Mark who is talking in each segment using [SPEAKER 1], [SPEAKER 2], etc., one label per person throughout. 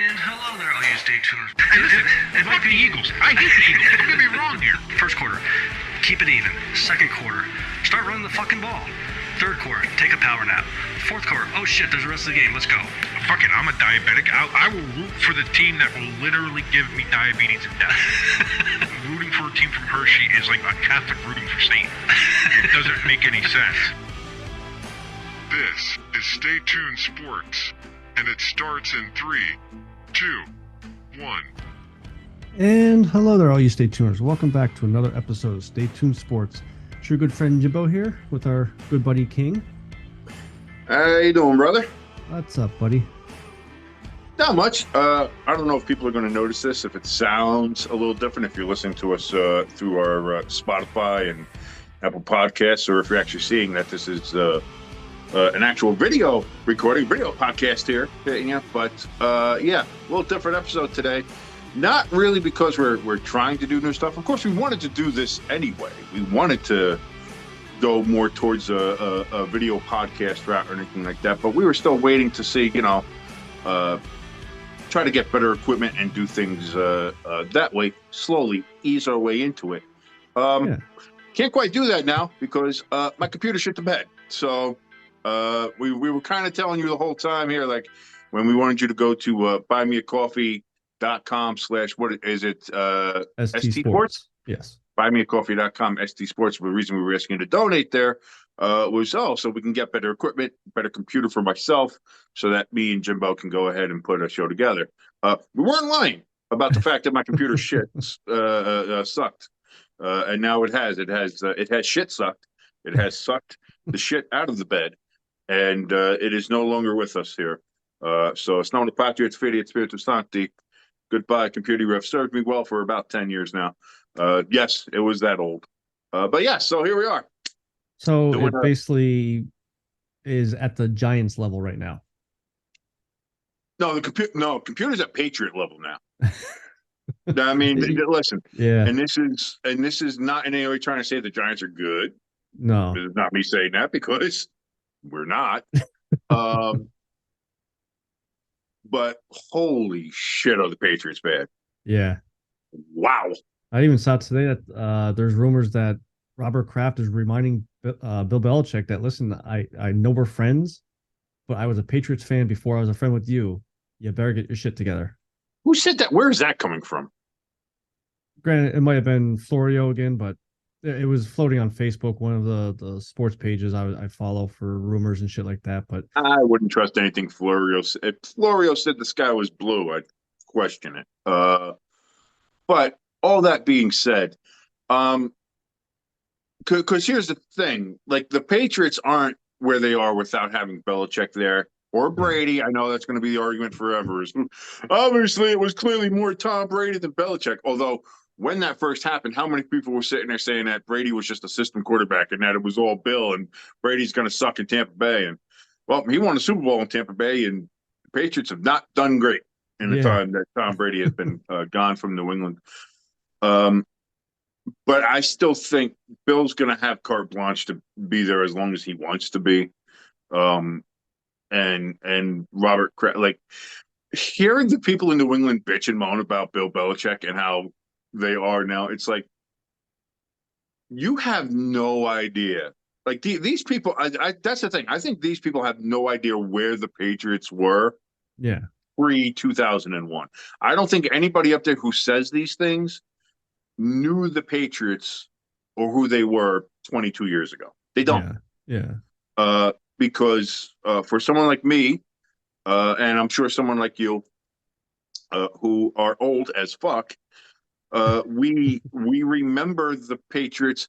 [SPEAKER 1] And hello there, all you stay tuners.
[SPEAKER 2] It might be Eagles. I hate the Eagles. Don't get me wrong here.
[SPEAKER 1] First quarter, keep it even. Second quarter, start running the fucking ball. Third quarter, take a power nap. Fourth quarter, oh shit, there's the rest of the game. Let's go.
[SPEAKER 2] Fuck it, I'm a diabetic. I will root for the team that will literally give me diabetes and death. Rooting for a team from Hershey is like a Catholic rooting for Satan. It doesn't make any sense.
[SPEAKER 3] This is Stay Tuned Sports, and it starts in 3, 2, 1.
[SPEAKER 4] And hello there, all you Stay Tuners. Welcome back to another episode of Stay Tuned Sports. It's your good friend Jimbo here with our good buddy King.
[SPEAKER 5] How you doing, brother?
[SPEAKER 4] What's up, buddy?
[SPEAKER 5] Not much. I don't know if people are going to notice this, if it sounds a little different, if you're listening to us through our Spotify and Apple Podcasts, or if you're actually seeing that this is an actual video recording, video podcast here. But yeah, a little different episode today. Not really because we're trying to do new stuff. Of course, we wanted to do this anyway. We wanted to go more towards a video podcast route or anything like that. But we were still waiting to see, try to get better equipment and do things that way, slowly ease our way into it. Can't quite do that now because my computer shit the bed. So we were kind of telling you the whole time here, like when we wanted you to go to buymeacoffee.com/ what is it?
[SPEAKER 4] ST
[SPEAKER 5] Sports?
[SPEAKER 4] Yes.
[SPEAKER 5] Buymeacoffee.com ST Sports. The reason we were asking you to donate there was so we can get better equipment, better computer for myself, so that me and Jimbo can go ahead and put a show together. We weren't lying about the fact that my computer shit sucked, and now it has shit sucked. It has sucked the shit out of the bed, and it is no longer with us here. So it's known the Patriots, Fede, Spiritu Sancti. Goodbye, computer. You have served me well for about 10 years now. Yes, it was that old. But yeah, so here we are.
[SPEAKER 4] So it basically is at the Giants level right now.
[SPEAKER 5] No, computer's at Patriot level now. I mean, listen.
[SPEAKER 4] Yeah.
[SPEAKER 5] And this is not in any way trying to say the Giants are good.
[SPEAKER 4] No.
[SPEAKER 5] This is not me saying that because we're not. But holy shit, are the Patriots bad?
[SPEAKER 4] Yeah.
[SPEAKER 5] Wow.
[SPEAKER 4] I even saw today that there's rumors that Robert Kraft is reminding Bill Belichick that, listen, I know we're friends, but I was a Patriots fan before I was a friend with you. You better get your shit together.
[SPEAKER 5] Who said that? Where is that coming from?
[SPEAKER 4] Granted, it might have been Florio again, but it was floating on Facebook, one of the sports pages I follow for rumors and shit like that. But
[SPEAKER 5] I wouldn't trust anything Florio said. If Florio said the sky was blue, I'd question it. But all that being said, because here's the thing, like the Patriots aren't where they are without having Belichick there or Brady. I know that's going to be the argument forever. Obviously, it was clearly more Tom Brady than Belichick, although when that first happened, how many people were sitting there saying that Brady was just a system quarterback and that it was all Bill and Brady's going to suck in Tampa Bay? And well, he won a Super Bowl in Tampa Bay, and the Patriots have not done great in the time that Tom Brady has been gone from New England. But I still think Bill's going to have carte blanche to be there as long as he wants to be. And Robert, like hearing the people in New England bitch and moan about Bill Belichick and how they are now, it's like you have no idea. Like these people, that's the thing. I think these people have no idea where the Patriots were.
[SPEAKER 4] Yeah.
[SPEAKER 5] Pre-2001. I don't think anybody up there who says these things knew the Patriots or who they were 22 years ago. They don't.
[SPEAKER 4] Yeah.
[SPEAKER 5] Because for someone like me, and I'm sure someone like you, who are old as fuck, we remember the Patriots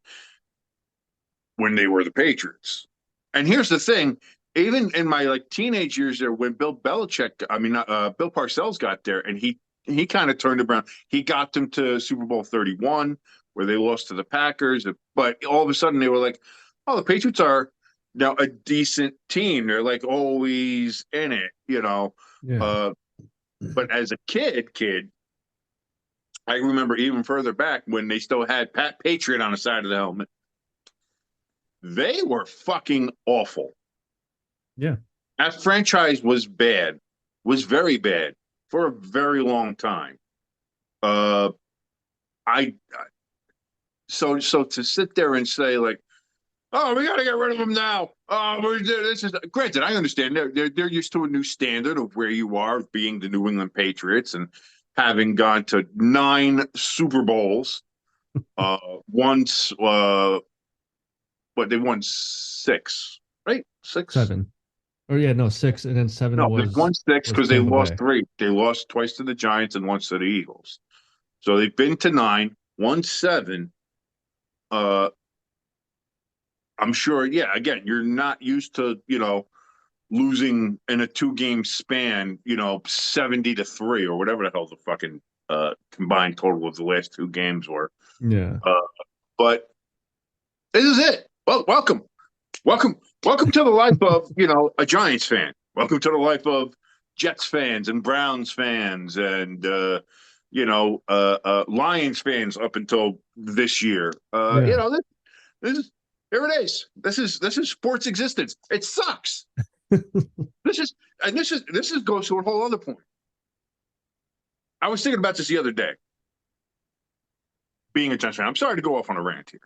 [SPEAKER 5] when they were the Patriots. And here's the thing. Even in my teenage years there, when Bill Parcells got there, and he kind of turned around. He got them to Super Bowl 31, where they lost to the Packers. But all of a sudden, they were like, "Oh, the Patriots are now a decent team. They're like always in it,
[SPEAKER 4] Yeah.
[SPEAKER 5] But as a kid, I remember even further back when they still had Pat Patriot on the side of the helmet. They were fucking awful.
[SPEAKER 4] Yeah.
[SPEAKER 5] That franchise was bad, was very bad. for a very long time. I so to sit there and say like, oh, we got to get rid of them now. Oh, this is granted. I understand they're used to a new standard of where you are being the New England Patriots and having gone to 9 Super Bowls. Once, but they won 6, right? 6,
[SPEAKER 4] 7. Or yeah, no, 6, and then 7
[SPEAKER 5] No, they won 6 because they
[SPEAKER 4] Tampa
[SPEAKER 5] lost
[SPEAKER 4] Bay.
[SPEAKER 5] 3. They lost twice to the Giants and once to the Eagles. So they've been to 9, won 7. I'm sure. Yeah, again, you're not used to losing in a 2-game span, 70-3 or whatever the hell the fucking combined total of the last 2 games were.
[SPEAKER 4] Yeah.
[SPEAKER 5] But this is it. Well, welcome to the life of a Giants fan. Welcome to the life of Jets fans and Browns fans and Lions fans up until this year. This is here it is. This is sports existence. It sucks. This goes to a whole other point. I was thinking about this the other day. Being a Giants fan, I'm sorry to go off on a rant here,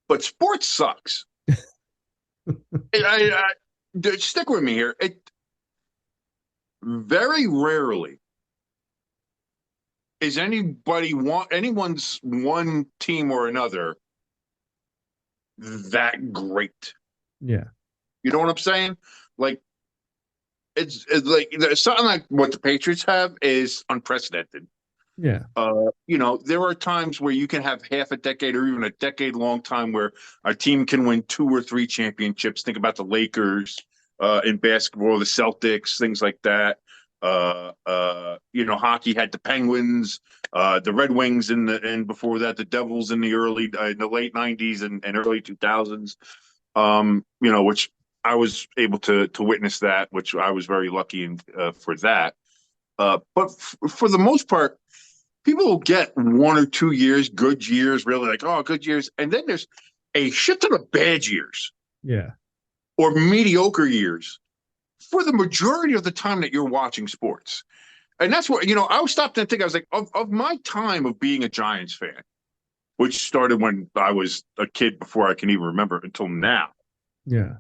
[SPEAKER 5] but sports sucks. Stick with me here. It very rarely is anyone's one team or another that great.
[SPEAKER 4] Yeah.
[SPEAKER 5] You know what I'm saying? Like it's like something like what the Patriots have is unprecedented.
[SPEAKER 4] Yeah.
[SPEAKER 5] There are times where you can have half a decade or even a decade-long time where a team can win 2 or 3 championships. Think about the Lakers in basketball, the Celtics, things like that. Hockey had the Penguins, the Red Wings, and before that, the Devils in the late '90s and early 2000s. Which I was able to witness that, which I was very lucky for that. But for the most part, people will get 1 or 2 years, good years, really like, oh, good years. And then there's a shit ton of bad years.
[SPEAKER 4] Yeah.
[SPEAKER 5] Or mediocre years for the majority of the time that you're watching sports. And that's what, I was stopped and think, I was like, of my time of being a Giants fan, which started when I was a kid before I can even remember until now.
[SPEAKER 4] Yeah.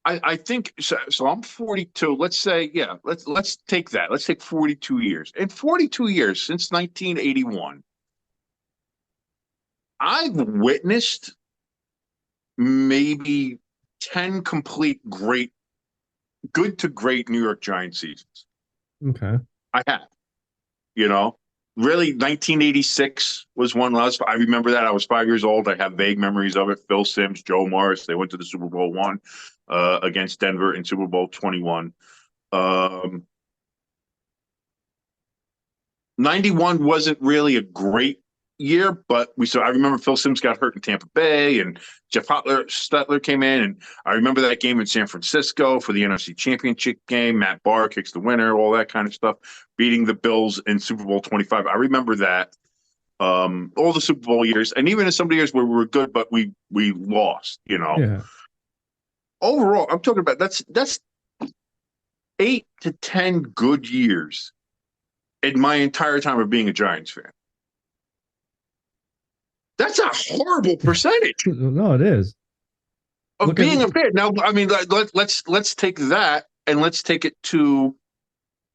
[SPEAKER 5] I think so. I'm 42. Let's say, yeah. Let's take that. Let's take 42 years. In 42 years since 1981, I've witnessed maybe 10 complete good to great New York Giants seasons.
[SPEAKER 4] Okay.
[SPEAKER 5] I have. Really, 1986 was one. I remember that. I was 5 years old. I have vague memories of it. Phil Simms, Joe Morris. They went to the Super Bowl one against Denver in Super Bowl 21. 91 wasn't really a great year, but I remember Phil Simms got hurt in Tampa Bay, and Jeff Stutler came in, and I remember that game in San Francisco for the NFC Championship game. Matt Barr kicks the winner, all that kind of stuff, beating the Bills in Super Bowl 25. I remember that. All the Super Bowl years, and even in some of the years where we were good, but we lost.
[SPEAKER 4] Yeah.
[SPEAKER 5] Overall, I'm talking about that's 8 to 10 good years in my entire time of being a Giants fan. That's a horrible percentage.
[SPEAKER 4] No, it is.
[SPEAKER 5] Of being a fan. Now, I mean, let's take that and let's take it to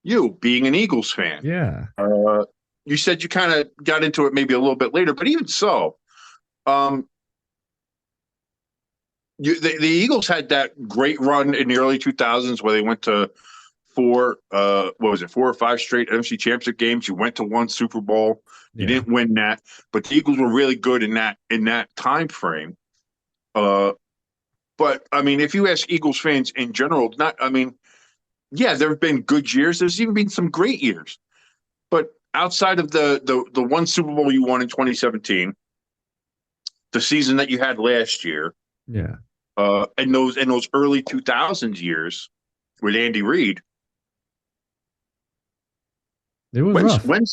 [SPEAKER 5] you being an Eagles fan.
[SPEAKER 4] Yeah.
[SPEAKER 5] You said you kind of got into it maybe a little bit later, but even so, the Eagles had that great run in the early 2000s where they went to 4 or 5 straight NFC Championship games. You went to 1 Super Bowl. You didn't win that, but the Eagles were really good in that time frame. But I mean, if you ask Eagles fans in general, there have been good years. There's even been some great years, but outside of the 1 Super Bowl you won in 2017, the season that you had last year, and those early 2000s years with Andy Reid.
[SPEAKER 4] It was rough.
[SPEAKER 5] When's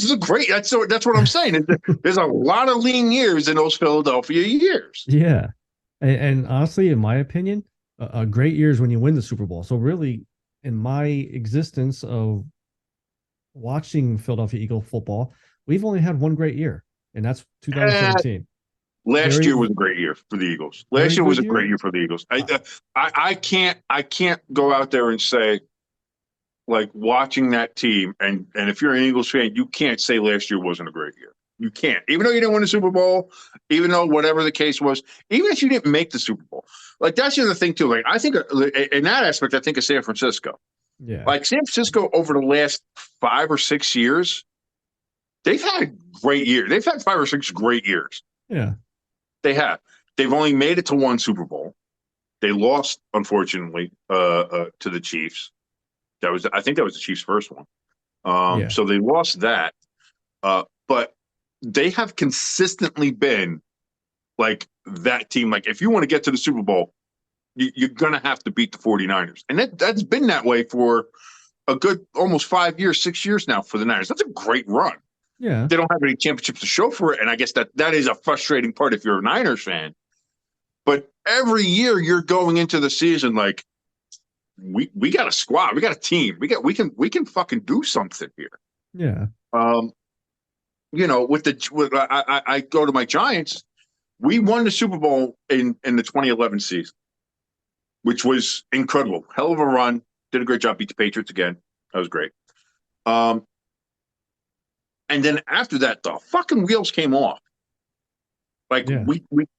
[SPEAKER 5] the great? That's what I'm saying. There's a lot of lean years in those Philadelphia years.
[SPEAKER 4] Yeah. And honestly, in my opinion, a great year is when you win the Super Bowl. So really, in my existence of watching Philadelphia Eagle football, we've only had one great year, and that's
[SPEAKER 5] Eh,
[SPEAKER 4] 2017.
[SPEAKER 5] last
[SPEAKER 4] Very,
[SPEAKER 5] year was a great year for the Eagles. Last
[SPEAKER 4] very
[SPEAKER 5] year was
[SPEAKER 4] good
[SPEAKER 5] a great
[SPEAKER 4] year.
[SPEAKER 5] year for the Eagles.
[SPEAKER 4] Uh,
[SPEAKER 5] I can't go out there and say, like, watching that team, and if you're an Eagles fan, you can't say last year wasn't a great year. You can't, even though you didn't win the Super Bowl, even though whatever the case was, even if you didn't make the Super Bowl. Like, that's the other thing too. Like, I think in that aspect, I think of San Francisco.
[SPEAKER 4] yeah,
[SPEAKER 5] Like, San Francisco over the last 5 or 6 years, they've had great years. They've had 5 or 6 great years.
[SPEAKER 4] yeah,
[SPEAKER 5] They have. They've only made it to one Super Bowl. They lost, unfortunately, to the Chiefs. I think that was the Chiefs' first one.
[SPEAKER 4] yeah,
[SPEAKER 5] So they lost that. But they have consistently been like that team. Like, if you want to get to the Super Bowl, you're going to have to beat the 49ers. And that's been that way for a good almost 5 years, 6 years now for the Niners. That's a great run.
[SPEAKER 4] yeah,
[SPEAKER 5] They don't have any championships to show for it. And I guess that is a frustrating part if you're a Niners fan. But every year you're going into the season like, we got a squad, we got a team, we can fucking do something here.
[SPEAKER 4] yeah,
[SPEAKER 5] Um, I go to my Giants. We won the Super Bowl in the 2011 season, which was incredible. Hell of a run. Did a great job. Beat the Patriots again. That was great. And then after that, the fucking wheels came off. Like,
[SPEAKER 4] yeah.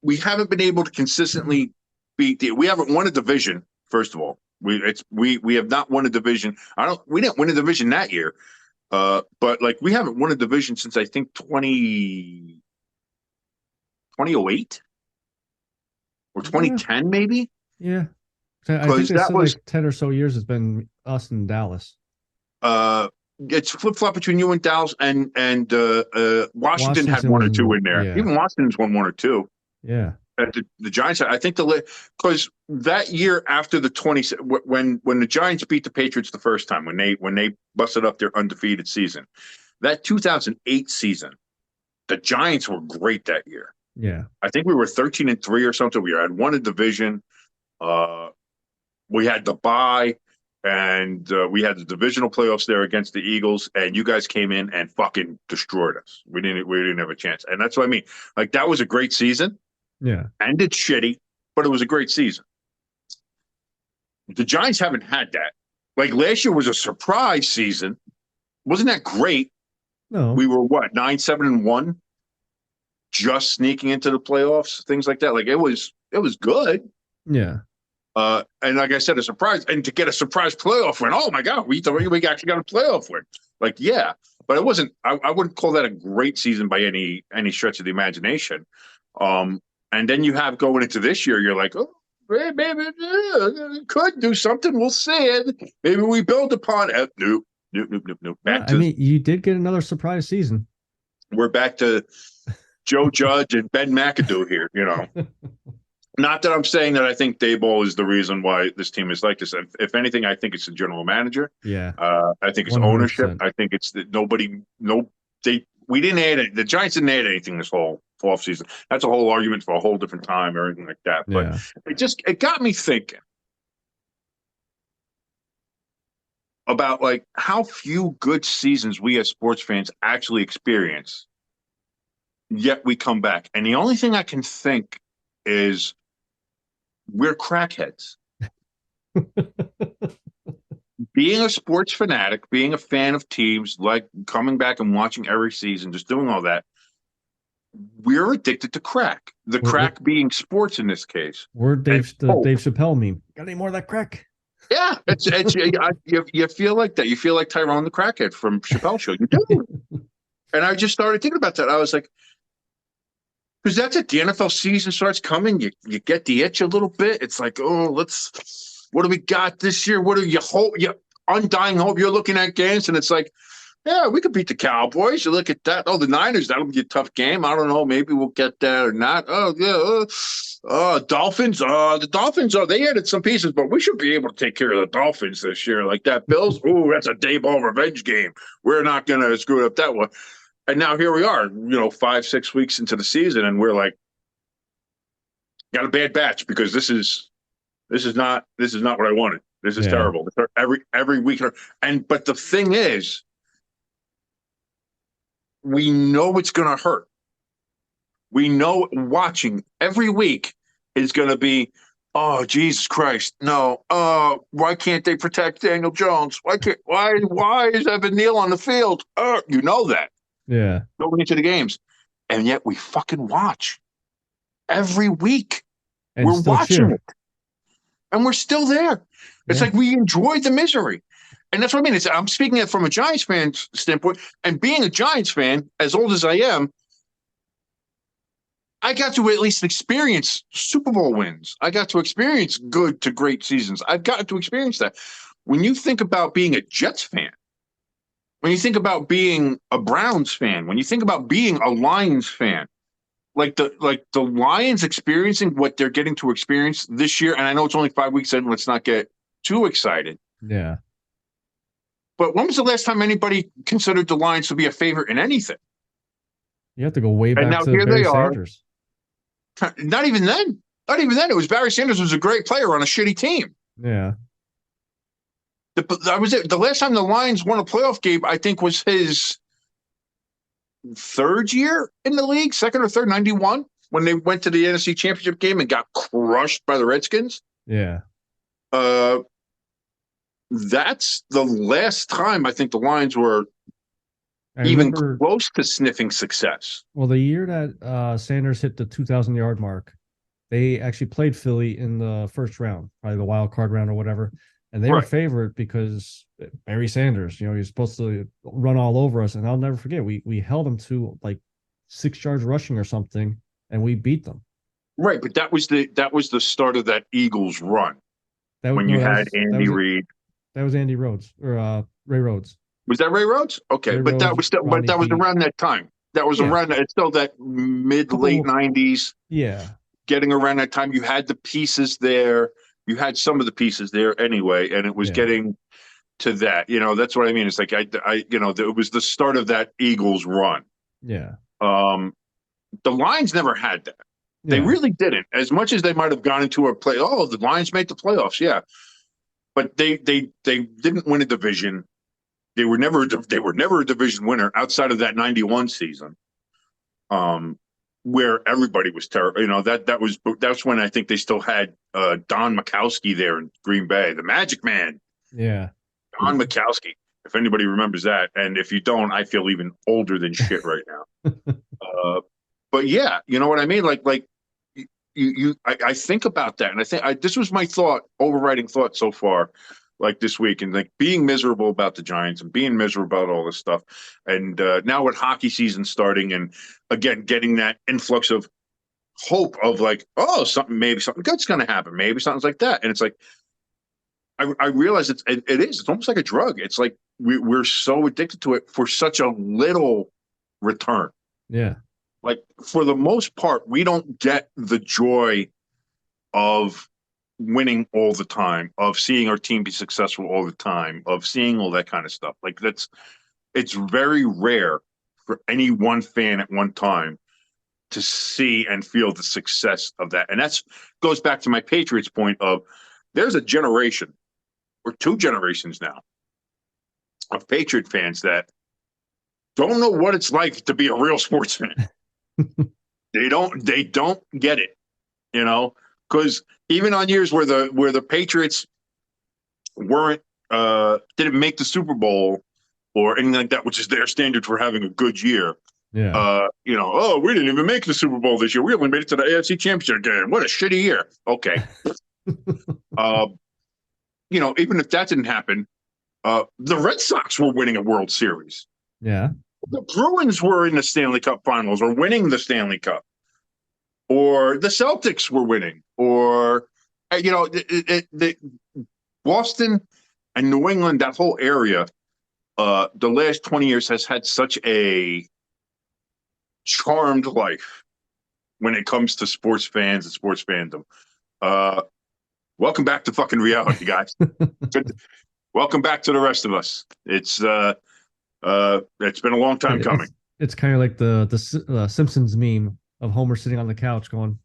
[SPEAKER 5] we haven't been able to consistently beat we haven't won a division. First of all, we have not won a division. We didn't win a division that year. But like, we haven't won a division since I think 2008 or
[SPEAKER 4] Yeah,
[SPEAKER 5] 2010 maybe.
[SPEAKER 4] yeah. So I think
[SPEAKER 5] Because
[SPEAKER 4] they
[SPEAKER 5] that
[SPEAKER 4] said
[SPEAKER 5] was
[SPEAKER 4] like 10 or so years it's been us in Dallas.
[SPEAKER 5] uh it's flip flop between you and Dallas and Washington had
[SPEAKER 4] Washington
[SPEAKER 5] one
[SPEAKER 4] was
[SPEAKER 5] or
[SPEAKER 4] in
[SPEAKER 5] two
[SPEAKER 4] the,
[SPEAKER 5] in there.
[SPEAKER 4] yeah,
[SPEAKER 5] Even Washington's won one or two.
[SPEAKER 4] yeah,
[SPEAKER 5] The Giants, I think because that year after the 20 when the Giants beat the Patriots the first time when they busted up their undefeated season, that 2008 season, the Giants were great that year.
[SPEAKER 4] yeah,
[SPEAKER 5] I think we were 13-3 or something. We had won a division. Uh, we had the bye, and we had the divisional playoffs there against the Eagles, and you guys came in and fucking destroyed us. We didn't have a chance, and that's what I mean. Like, that was a great season.
[SPEAKER 4] yeah.
[SPEAKER 5] Ended shitty, but it was a great season. The Giants haven't had that. Like, last year was a surprise season. Wasn't that great?
[SPEAKER 4] No,
[SPEAKER 5] We were what, 9-7-1, just sneaking into the playoffs, things like that. Like, it was good.
[SPEAKER 4] yeah,
[SPEAKER 5] And like I said, a surprise, and to get a surprise playoff win. Oh my God, we actually got a playoff win. Like, yeah, but it wasn't. I wouldn't call that a great season by any stretch of the imagination. And then you have going into this year, you're like, oh, maybe could do something. We'll see it. Maybe we build upon it. Nope, nope, nope, nope, nope.
[SPEAKER 4] yeah. I mean, you did get another surprise season.
[SPEAKER 5] We're back to Joe Judge and Ben McAdoo here. Not that I'm saying that I think Daboll is the reason why this team is like this. If anything, I think it's the general manager.
[SPEAKER 4] Yeah,
[SPEAKER 5] I think it's
[SPEAKER 4] 100%.
[SPEAKER 5] ownership. I think it's that we didn't add it. The Giants didn't add anything this whole off season. That's a whole argument for a whole different time or anything like that. But
[SPEAKER 4] Yeah,
[SPEAKER 5] it got me thinking about like how few good seasons we as sports fans actually experience, yet we come back. And the only thing I can think is we're crackheads. Being a sports fanatic, being a fan of teams, like coming back and watching every season, just doing all that, we're addicted to crack. The crack being sports in this case.
[SPEAKER 4] we're Dave Chappelle meme. Got any more of that crack?
[SPEAKER 5] Yeah, you feel like that. You feel like Tyrone the crackhead from Chappelle Show. You do. And I just started thinking about that. I was like, because that's it. The NFL season starts coming. You get the itch a little bit. It's like, oh, what do we got this year? What do you hope? You undying hope. You're looking at games, and it's like, yeah, we could beat the Cowboys. You look at that. Oh, the Niners. That'll be a tough game. I don't know. Maybe we'll get that or not. Oh, yeah. Dolphins. The Dolphins. Oh, they added some pieces, but we should be able to take care of the Dolphins this year. Like that. Bills. Oh, that's a Dayball revenge game. We're not going to screw it up that way. And now here we are, 5-6 weeks into the season, and we're like, got a bad batch because this is not what I wanted. This is
[SPEAKER 4] Yeah.
[SPEAKER 5] terrible. Every week, but the thing is, we know it's going to hurt. We know watching every week is going to be, oh Jesus Christ, no, oh why can't they protect Daniel Jones? Why is Evan Neal on the field? Oh, you know that
[SPEAKER 4] Yeah.
[SPEAKER 5] going into the games, and yet we fucking watch every week.
[SPEAKER 4] And
[SPEAKER 5] We're
[SPEAKER 4] still
[SPEAKER 5] watching
[SPEAKER 4] cheer.
[SPEAKER 5] it, and we're still there. It's
[SPEAKER 4] Yeah.
[SPEAKER 5] like we enjoy the misery. And that's what I mean. I'm speaking it from a Giants fan standpoint, and being a Giants fan, as old as I am, I got to at least experience Super Bowl wins. I got to experience good to great seasons. I've gotten to experience that. When you think about being a Jets fan, when you think about being a Browns fan, when you think about being a Lions fan, like the Lions experiencing what they're getting to experience this year, and I know it's only 5 weeks in, let's not get too excited.
[SPEAKER 4] Yeah.
[SPEAKER 5] But when was the last time anybody considered the Lions to be a favorite in anything?
[SPEAKER 4] You have to go way
[SPEAKER 5] And
[SPEAKER 4] back
[SPEAKER 5] now
[SPEAKER 4] to
[SPEAKER 5] here
[SPEAKER 4] Barry
[SPEAKER 5] they are.
[SPEAKER 4] Sanders.
[SPEAKER 5] Not even then. Not even then. It was Barry Sanders was a great player on a shitty team.
[SPEAKER 4] Yeah.
[SPEAKER 5] That was it. The last time the Lions won a playoff game, I think, was his third year in the league, second or third, 91, when they went to the NFC Championship game and got crushed by the Redskins.
[SPEAKER 4] Yeah.
[SPEAKER 5] That's the last time I think the Lions were
[SPEAKER 4] I
[SPEAKER 5] even
[SPEAKER 4] remember,
[SPEAKER 5] close to sniffing success.
[SPEAKER 4] well, the year that Sanders hit the 2,000-yard mark, they actually played Philly in the first round, probably the wild card round or whatever. And they were
[SPEAKER 5] Right.
[SPEAKER 4] favored because Barry Sanders, he's supposed to run all over us. And I'll never forget, we held them to like 6 yards rushing or something, and we beat them.
[SPEAKER 5] Right, but that was the start of that Eagles run
[SPEAKER 4] That was,
[SPEAKER 5] when
[SPEAKER 4] no,
[SPEAKER 5] you
[SPEAKER 4] that
[SPEAKER 5] had
[SPEAKER 4] was,
[SPEAKER 5] Andy Reid.
[SPEAKER 4] that was Andy Rhodes or Ray Rhodes.
[SPEAKER 5] Was that Ray Rhodes? Okay,
[SPEAKER 4] Ray
[SPEAKER 5] but that
[SPEAKER 4] Rhodes,
[SPEAKER 5] was still, but
[SPEAKER 4] Ronnie
[SPEAKER 5] that was
[SPEAKER 4] Pete.
[SPEAKER 5] around that time. That was
[SPEAKER 4] Yeah.
[SPEAKER 5] around. It's still that mid
[SPEAKER 4] Couple-
[SPEAKER 5] late '90s.
[SPEAKER 4] Yeah.
[SPEAKER 5] Getting around that time, you had the pieces there. You had some of the pieces there anyway, and it was
[SPEAKER 4] Yeah.
[SPEAKER 5] getting to that. That's what I mean. It's like it was the start of that Eagles run.
[SPEAKER 4] Yeah.
[SPEAKER 5] The Lions never had that. They
[SPEAKER 4] Yeah.
[SPEAKER 5] really didn't. As much as they might have gone into a play, oh, the Lions made the playoffs, yeah, but they didn't win a division. They were never a division winner outside of that '91 season, where everybody was terrible. That's when I think they still had Don Majkowski there in Green Bay, the Magic Man,
[SPEAKER 4] Yeah.
[SPEAKER 5] Don Majkowski. If anybody remembers that, and if you don't, I feel even older than shit right now. But yeah, you know what I mean. I think about that, and I think this was my overriding thought so far, like this week, and like being miserable about the Giants and being miserable about all this stuff, and now with hockey season starting, and again getting that influx of hope of like, oh, maybe something good's going to happen, maybe something's like that, and it's like I realize it's almost like a drug. It's like we're so addicted to it for such a little return.
[SPEAKER 4] Yeah.
[SPEAKER 5] Like for the most part, we don't get the joy of winning all the time, of seeing our team be successful all the time, of seeing all that kind of stuff. Like it's very rare for any one fan at one time to see and feel the success of that. And that's goes back to my Patriots point of there's a generation or 2 generations now of Patriot fans that don't know what it's like to be a real sports fan. They don't get it, because even on years where the Patriots weren't didn't make the Super Bowl or anything like that, which is their standard for having a good year.
[SPEAKER 4] Yeah.
[SPEAKER 5] Oh, we didn't even make the Super Bowl this year. We only made it to the AFC Championship game. What a shitty year. Okay. Even if that didn't happen, the Red Sox were winning a World Series.
[SPEAKER 4] Yeah.
[SPEAKER 5] The Bruins were in the Stanley Cup Finals or winning the Stanley Cup, or the Celtics were winning, or the Boston and New England, that whole area, the last 20 years has had such a charmed life when it comes to sports fans and sports fandom. Welcome back to fucking reality, guys. Welcome back to the rest of us. It's been a long time coming.
[SPEAKER 4] It's kind of like the Simpsons meme of Homer sitting on the couch going,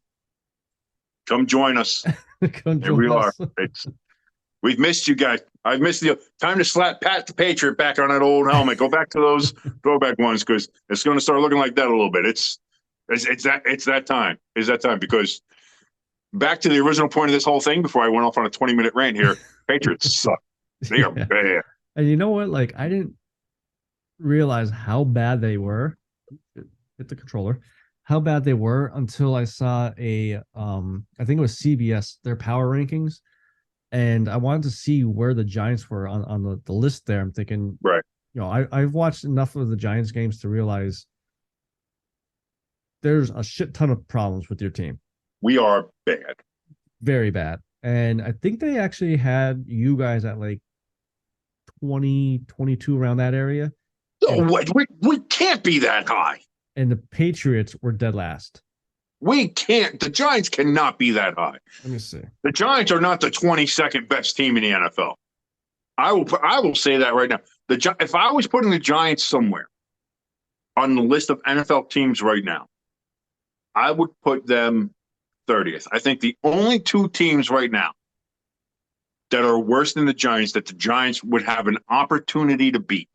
[SPEAKER 5] Come join us.
[SPEAKER 4] Come
[SPEAKER 5] Here we
[SPEAKER 4] join
[SPEAKER 5] are.
[SPEAKER 4] us.
[SPEAKER 5] We've missed you guys. I've missed you. Time to slap Pat the Patriot back on that old helmet. Go back to those throwback ones because it's going to start looking like that a little bit. It's that time. It's that time because back to the original point of this whole thing before I went off on a 20-minute rant here. Patriots suck. They are
[SPEAKER 4] Yeah.
[SPEAKER 5] bad.
[SPEAKER 4] And you know what? Like, I didn't realize how bad they were. Hit the controller. How bad they were until I saw I think it was CBS, their power rankings. And I wanted to see where the Giants were on the list there. I'm thinking,
[SPEAKER 5] Right.
[SPEAKER 4] I've watched enough of the Giants games to realize there's a shit ton of problems with your team.
[SPEAKER 5] We are bad.
[SPEAKER 4] Very bad. And I think they actually had you guys at like 20, 22 around that area.
[SPEAKER 5] No, we can't be that high.
[SPEAKER 4] And the Patriots were dead last.
[SPEAKER 5] We can't. The Giants cannot be that high.
[SPEAKER 4] Let me see.
[SPEAKER 5] The Giants are not the 22nd best team in the NFL. I will say that right now. If I was putting the Giants somewhere on the list of NFL teams right now, I would put them 30th. I think the only two teams right now that are worse than the Giants that the Giants would have an opportunity to beat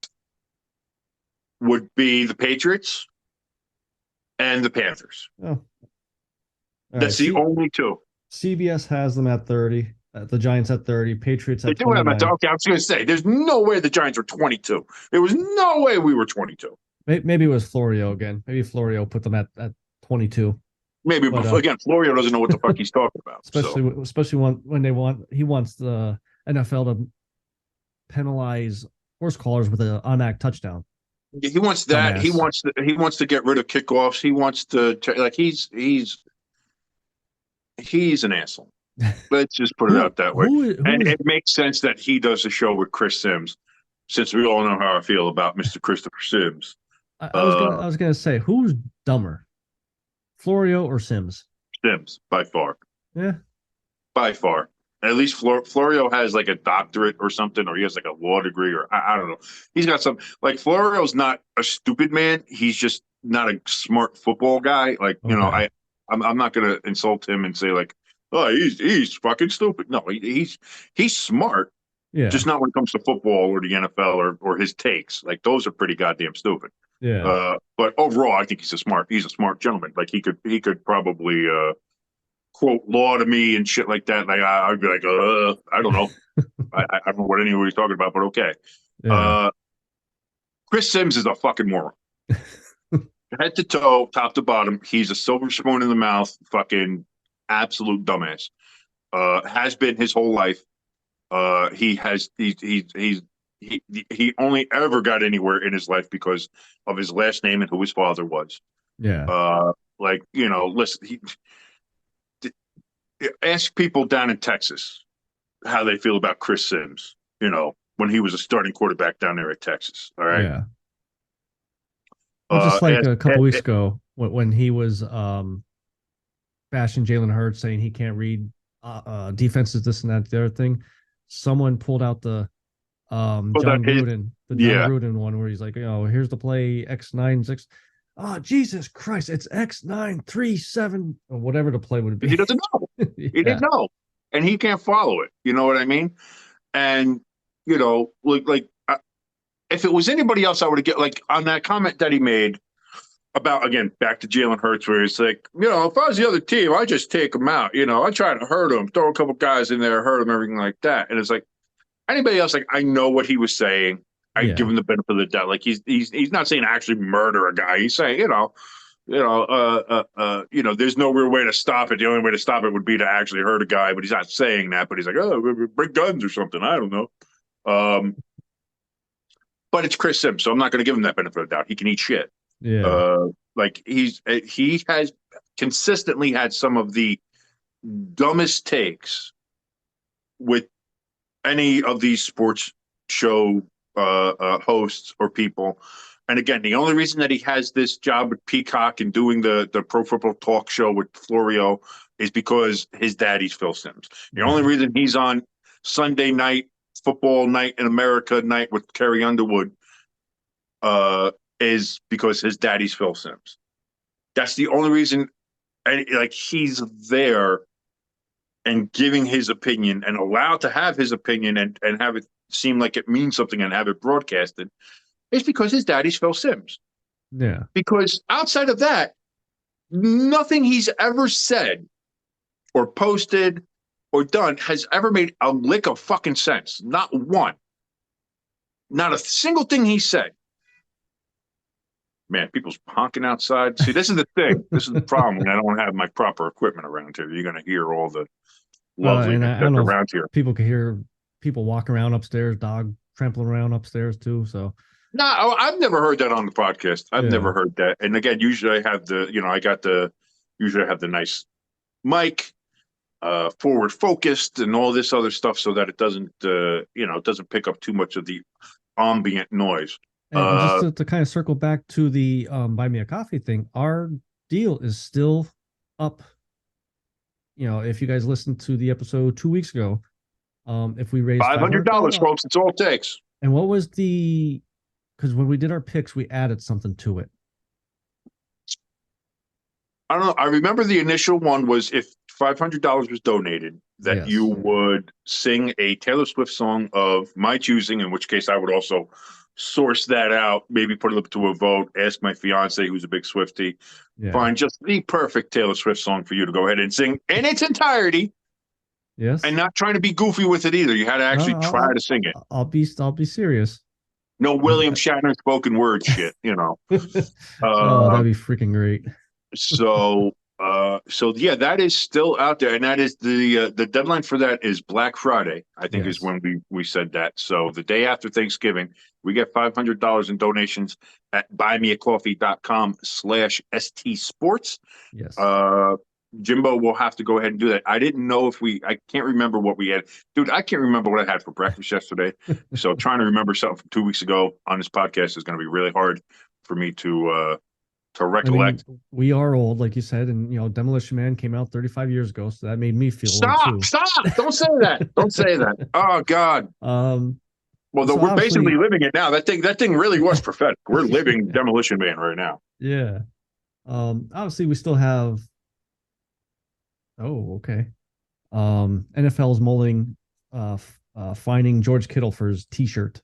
[SPEAKER 5] would be the Patriots and the Panthers.
[SPEAKER 4] Oh.
[SPEAKER 5] That's the only two.
[SPEAKER 4] CBS has them at 30. The Giants at 30. Patriots
[SPEAKER 5] They
[SPEAKER 4] at
[SPEAKER 5] do have
[SPEAKER 4] 29.
[SPEAKER 5] okay, I was going to say, there's no way the Giants were 22. There was no way we were 22.
[SPEAKER 4] Maybe it was Florio again. Maybe Florio put them at 22.
[SPEAKER 5] Maybe, but again, Florio doesn't know what the fuck he's talking about.
[SPEAKER 4] Especially when he wants the NFL to penalize horse callers with an on-act touchdown.
[SPEAKER 5] He wants that.
[SPEAKER 4] Dumbass.
[SPEAKER 5] He wants to get rid of kickoffs. He wants to like he's an asshole. Let's just put it out that way. It makes sense that he does a show with Chris Sims, since we all know how I feel about Mr. Christopher Sims.
[SPEAKER 4] I was gonna say, who's dumber, Florio or Sims?
[SPEAKER 5] Sims, by far.
[SPEAKER 4] Yeah,
[SPEAKER 5] by far. At least Florio has like a doctorate or something, or he has like a law degree, or I don't know. He's got some like Florio's not a stupid man. He's just not a smart football guy. Like I'm not gonna insult him and say like, oh, he's fucking stupid. No, he's smart.
[SPEAKER 4] Yeah.
[SPEAKER 5] Just not when it comes to football or the NFL or his takes. Like those are pretty goddamn stupid.
[SPEAKER 4] Yeah.
[SPEAKER 5] But overall, I think he's a smart gentleman. Like he could probably quote law to me and shit like that. Like I'd be like, I don't know. I don't know what anybody's talking about, but okay. Yeah. Chris Sims is a fucking moron. Head to toe, top to bottom, he's a silver spoon in the mouth, fucking absolute dumbass. Has been his whole life. He only ever got anywhere in his life because of his last name and who his father was.
[SPEAKER 4] Yeah.
[SPEAKER 5] Listen, ask people down in Texas how they feel about Chris Sims, when he was a starting quarterback down there at Texas. All right.
[SPEAKER 4] Yeah. Well, just like a couple weeks ago when he was bashing Jalen Hurts, saying he can't read defenses, this and that, the other thing. Someone pulled out the John Gruden one where he's like, here's the play X96. Oh, Jesus Christ, it's X937 or whatever the play would be.
[SPEAKER 5] He doesn't know. He didn't know. And he can't follow it. You know what I mean? And, if it was anybody else, I would have get like on that comment that he made about, again, back to Jalen Hurts, where he's like, if I was the other team, I'd just take him out. I try to hurt him, throw a couple guys in there, hurt him, everything like that. And it's like anybody else, like I know what he was saying. I give him the benefit of the doubt. Like he's not saying actually murder a guy. He's saying, there's no real way to stop it. The only way to stop it would be to actually hurt a guy. But he's not saying that. But he's like, bring guns or something. I don't know. But it's Chris Sims, so I'm not going to give him that benefit of the doubt. He can eat shit.
[SPEAKER 4] Yeah.
[SPEAKER 5] He has consistently had some of the dumbest takes with any of these sports show hosts or people. And again, the only reason that he has this job with Peacock and doing the Pro Football Talk show with Florio is because his daddy's Phil Sims. The only reason he's on Sunday night football night in America night with Carrie Underwood is because his daddy's Phil Sims. That's the only reason. And like he's there and giving his opinion and allowed to have his opinion and have it seem like it means something and have it broadcasted is because his daddy's Phil Simms.
[SPEAKER 4] Yeah.
[SPEAKER 5] Because outside of that, nothing he's ever said or posted or done has ever made a lick of fucking sense. Not one. Not a single thing he said. Man, people's honking outside. See, this is the thing. This is the problem when I don't have my proper equipment around here. You're going to hear all the
[SPEAKER 4] And
[SPEAKER 5] loveliness
[SPEAKER 4] I don't
[SPEAKER 5] that's
[SPEAKER 4] know
[SPEAKER 5] around
[SPEAKER 4] if
[SPEAKER 5] here.
[SPEAKER 4] people can hear people walking around upstairs, dog trampling around upstairs too. So
[SPEAKER 5] No, I've never heard that on the podcast. I've
[SPEAKER 4] Yeah.
[SPEAKER 5] never heard that. And again, usually I have usually I have the nice mic, forward focused and all this other stuff so that it doesn't, it doesn't pick up too much of the ambient noise.
[SPEAKER 4] and just to kind of circle back to the buy me a coffee thing, our deal is still up. If you guys listened to the episode 2 weeks ago, if we raised
[SPEAKER 5] $500, folks. It's all it takes.
[SPEAKER 4] And what was because when we did our picks, we added something to it.
[SPEAKER 5] I don't know. I remember the initial one was if $500 was donated, that
[SPEAKER 4] Yes.
[SPEAKER 5] you would sing a Taylor Swift song of my choosing, in which case I would also source that out, maybe put it up to a vote, ask my fiance, who's a big Swiftie,
[SPEAKER 4] Yeah.
[SPEAKER 5] find just the perfect Taylor Swift song for you to go ahead and sing in its entirety,
[SPEAKER 4] Yes.
[SPEAKER 5] and not trying to be goofy with it either. You had to actually try to sing it.
[SPEAKER 4] I'll be serious.
[SPEAKER 5] No William Shatner spoken word shit,
[SPEAKER 4] Oh, that'd be freaking great.
[SPEAKER 5] So yeah, that is still out there, and that is the deadline for that is Black Friday. I think
[SPEAKER 4] Yes.
[SPEAKER 5] is when we said that. So the day after Thanksgiving, we get $500 in donations at buymeacoffee.com/ST Sports.
[SPEAKER 4] Yes.
[SPEAKER 5] Jimbo will have to go ahead and do that. I didn't know if I can't remember what we had. Dude, I can't remember what I had for breakfast yesterday. So trying to remember something from 2 weeks ago on this podcast is going to be really hard for me to recollect.
[SPEAKER 4] I mean, we are old, like you said, and Demolition Man came out 35 years ago, so that made me feel
[SPEAKER 5] Stop!
[SPEAKER 4] old too.
[SPEAKER 5] Stop! Don't say that. Don't say that. Oh God.
[SPEAKER 4] Well,
[SPEAKER 5] Well, we're basically living it now. That thing really was prophetic. We're living Demolition Man right now.
[SPEAKER 4] Yeah. Obviously, we still have. Oh, okay. NFL's mulling, finding George Kittle for his T-shirt.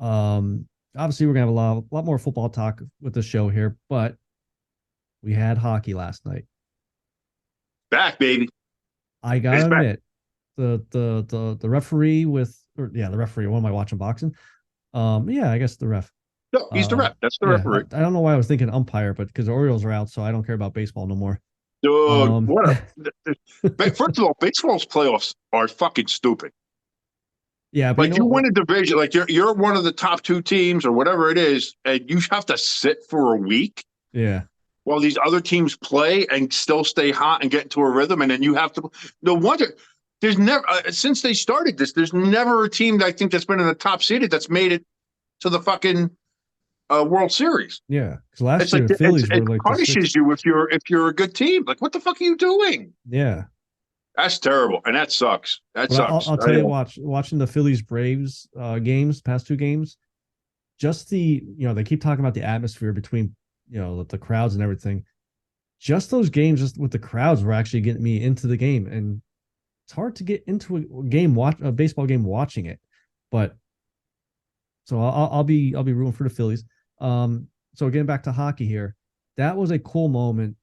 [SPEAKER 4] Obviously, we're gonna have a lot more football talk with the show here, but we had hockey last night.
[SPEAKER 5] Back, baby.
[SPEAKER 4] I gotta admit, the referee the referee. What am I watching? Boxing? Yeah, I guess the ref.
[SPEAKER 5] No, he's the ref. That's the referee.
[SPEAKER 4] I don't know why I was thinking umpire, but because the Orioles are out, so I don't care about baseball no more.
[SPEAKER 5] Dude, first of all, baseball's playoffs are fucking stupid.
[SPEAKER 4] Yeah, but
[SPEAKER 5] like you win a division, like you're one of the top two teams or whatever it is, and you have to sit for a week.
[SPEAKER 4] Yeah.
[SPEAKER 5] While these other teams play and still stay hot and get into a rhythm, and then you have to. No wonder there's never since they started this, there's never a team that I think that's been in the top seeded that's made it to the fucking World Series.
[SPEAKER 4] Yeah, because last year the Phillies were like
[SPEAKER 5] punishes you if you're a good team. Like, what the fuck are you doing?
[SPEAKER 4] Yeah,
[SPEAKER 5] that's terrible, and that sucks. That sucks.
[SPEAKER 4] I'll tell you, watching the Phillies Braves games, past two games, just they keep talking about the atmosphere between the crowds and everything. Just those games, just with the crowds, were actually getting me into the game, and it's hard to get into a baseball game watching it. But so I'll be rooting for the Phillies. So getting back to hockey here, that was a cool moment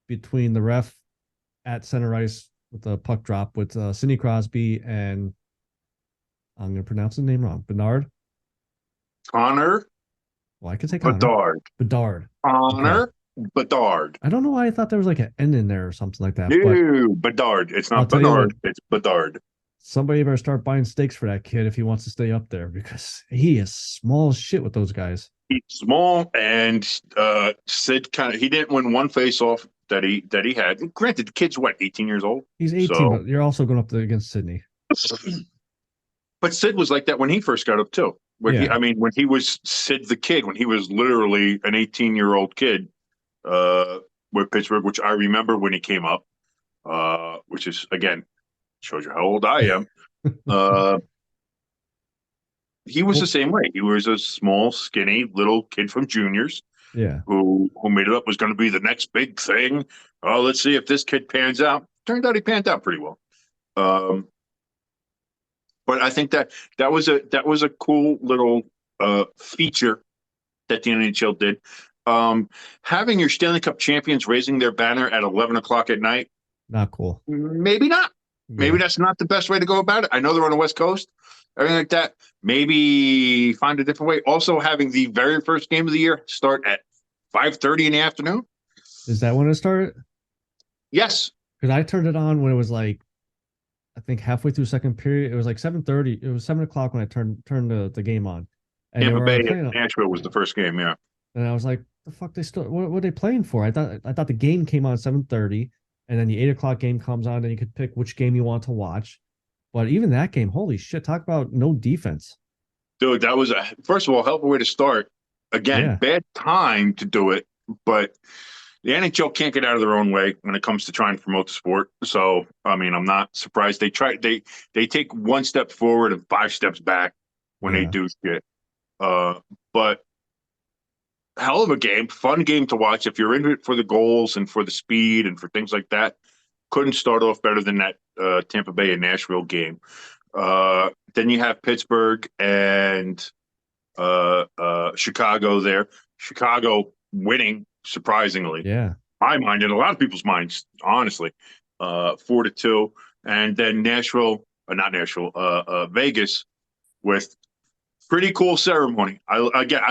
[SPEAKER 4] between the ref at center ice with the puck drop with Sidney Crosby and I'm going to pronounce his name wrong.
[SPEAKER 5] Connor.
[SPEAKER 4] Well, I could say
[SPEAKER 5] Bedard. Connor Bedard.
[SPEAKER 4] I don't know why I thought there was like an N in there or something like that.
[SPEAKER 5] No, Bedard. It's not Bedard. It's Bedard.
[SPEAKER 4] Somebody better start buying steaks for that kid if he wants to stay up there because he is small as shit with those guys.
[SPEAKER 5] He's small, and Sid he didn't win one face-off that he had. Granted, the kid's 18 years old.
[SPEAKER 4] He's 18, but you're also going up there against Sidney.
[SPEAKER 5] But Sid was like that when he first got up too. When he was Sid the kid, when he was literally an 18-year-old kid with Pittsburgh, which I remember when he came up, which is again shows you how old I am. He was the same way. He was a small, skinny little kid from juniors.
[SPEAKER 4] Yeah.
[SPEAKER 5] Who made it up was going to be the next big thing. Oh, let's see if this kid pans out. Turned out he panned out pretty well. Um, but I think that was a cool little feature that the NHL did. Having your Stanley Cup champions raising their banner at 11 o'clock at night,
[SPEAKER 4] Not cool.
[SPEAKER 5] maybe not. Maybe
[SPEAKER 4] Yeah.
[SPEAKER 5] that's not the best way to go about it. I know they're on the West Coast, everything like that. Maybe find a different way. Also, having the very first game of the year start at 5:30 in the afternoon.
[SPEAKER 4] Is that when it started?
[SPEAKER 5] Yes,
[SPEAKER 4] Because I turned it on when it was like, I think halfway through second period. It was like 7:30. It was 7 o'clock when I turned the game on, and they
[SPEAKER 5] Tampa
[SPEAKER 4] were
[SPEAKER 5] Bay and
[SPEAKER 4] playing.
[SPEAKER 5] Nashville was the first game. Yeah,
[SPEAKER 4] And I was like, the fuck they still what are they playing for? I thought the game came on 7:30, and then the 8 o'clock game comes on, and you could pick which game you want to watch. But even that game, holy shit, talk about no defense.
[SPEAKER 5] dude, that was first of all hell of a way to start. Again,
[SPEAKER 4] Yeah.
[SPEAKER 5] bad time to do it, but the NHL can't get out of their own way when it comes to trying to promote the sport. So, I mean, I'm not surprised they take one step forward and 5 steps back when they
[SPEAKER 4] Yeah.
[SPEAKER 5] do shit. But hell of a game, fun game to watch if you're into it for the goals and for the speed and for things like that. Couldn't start off better than that Tampa Bay and Nashville game. Then you have Pittsburgh and Chicago there. Chicago winning surprisingly.
[SPEAKER 4] Yeah.
[SPEAKER 5] My mind and a lot of people's minds, honestly. 4-2, and then Nashville, not Nashville, Vegas with pretty cool ceremony. I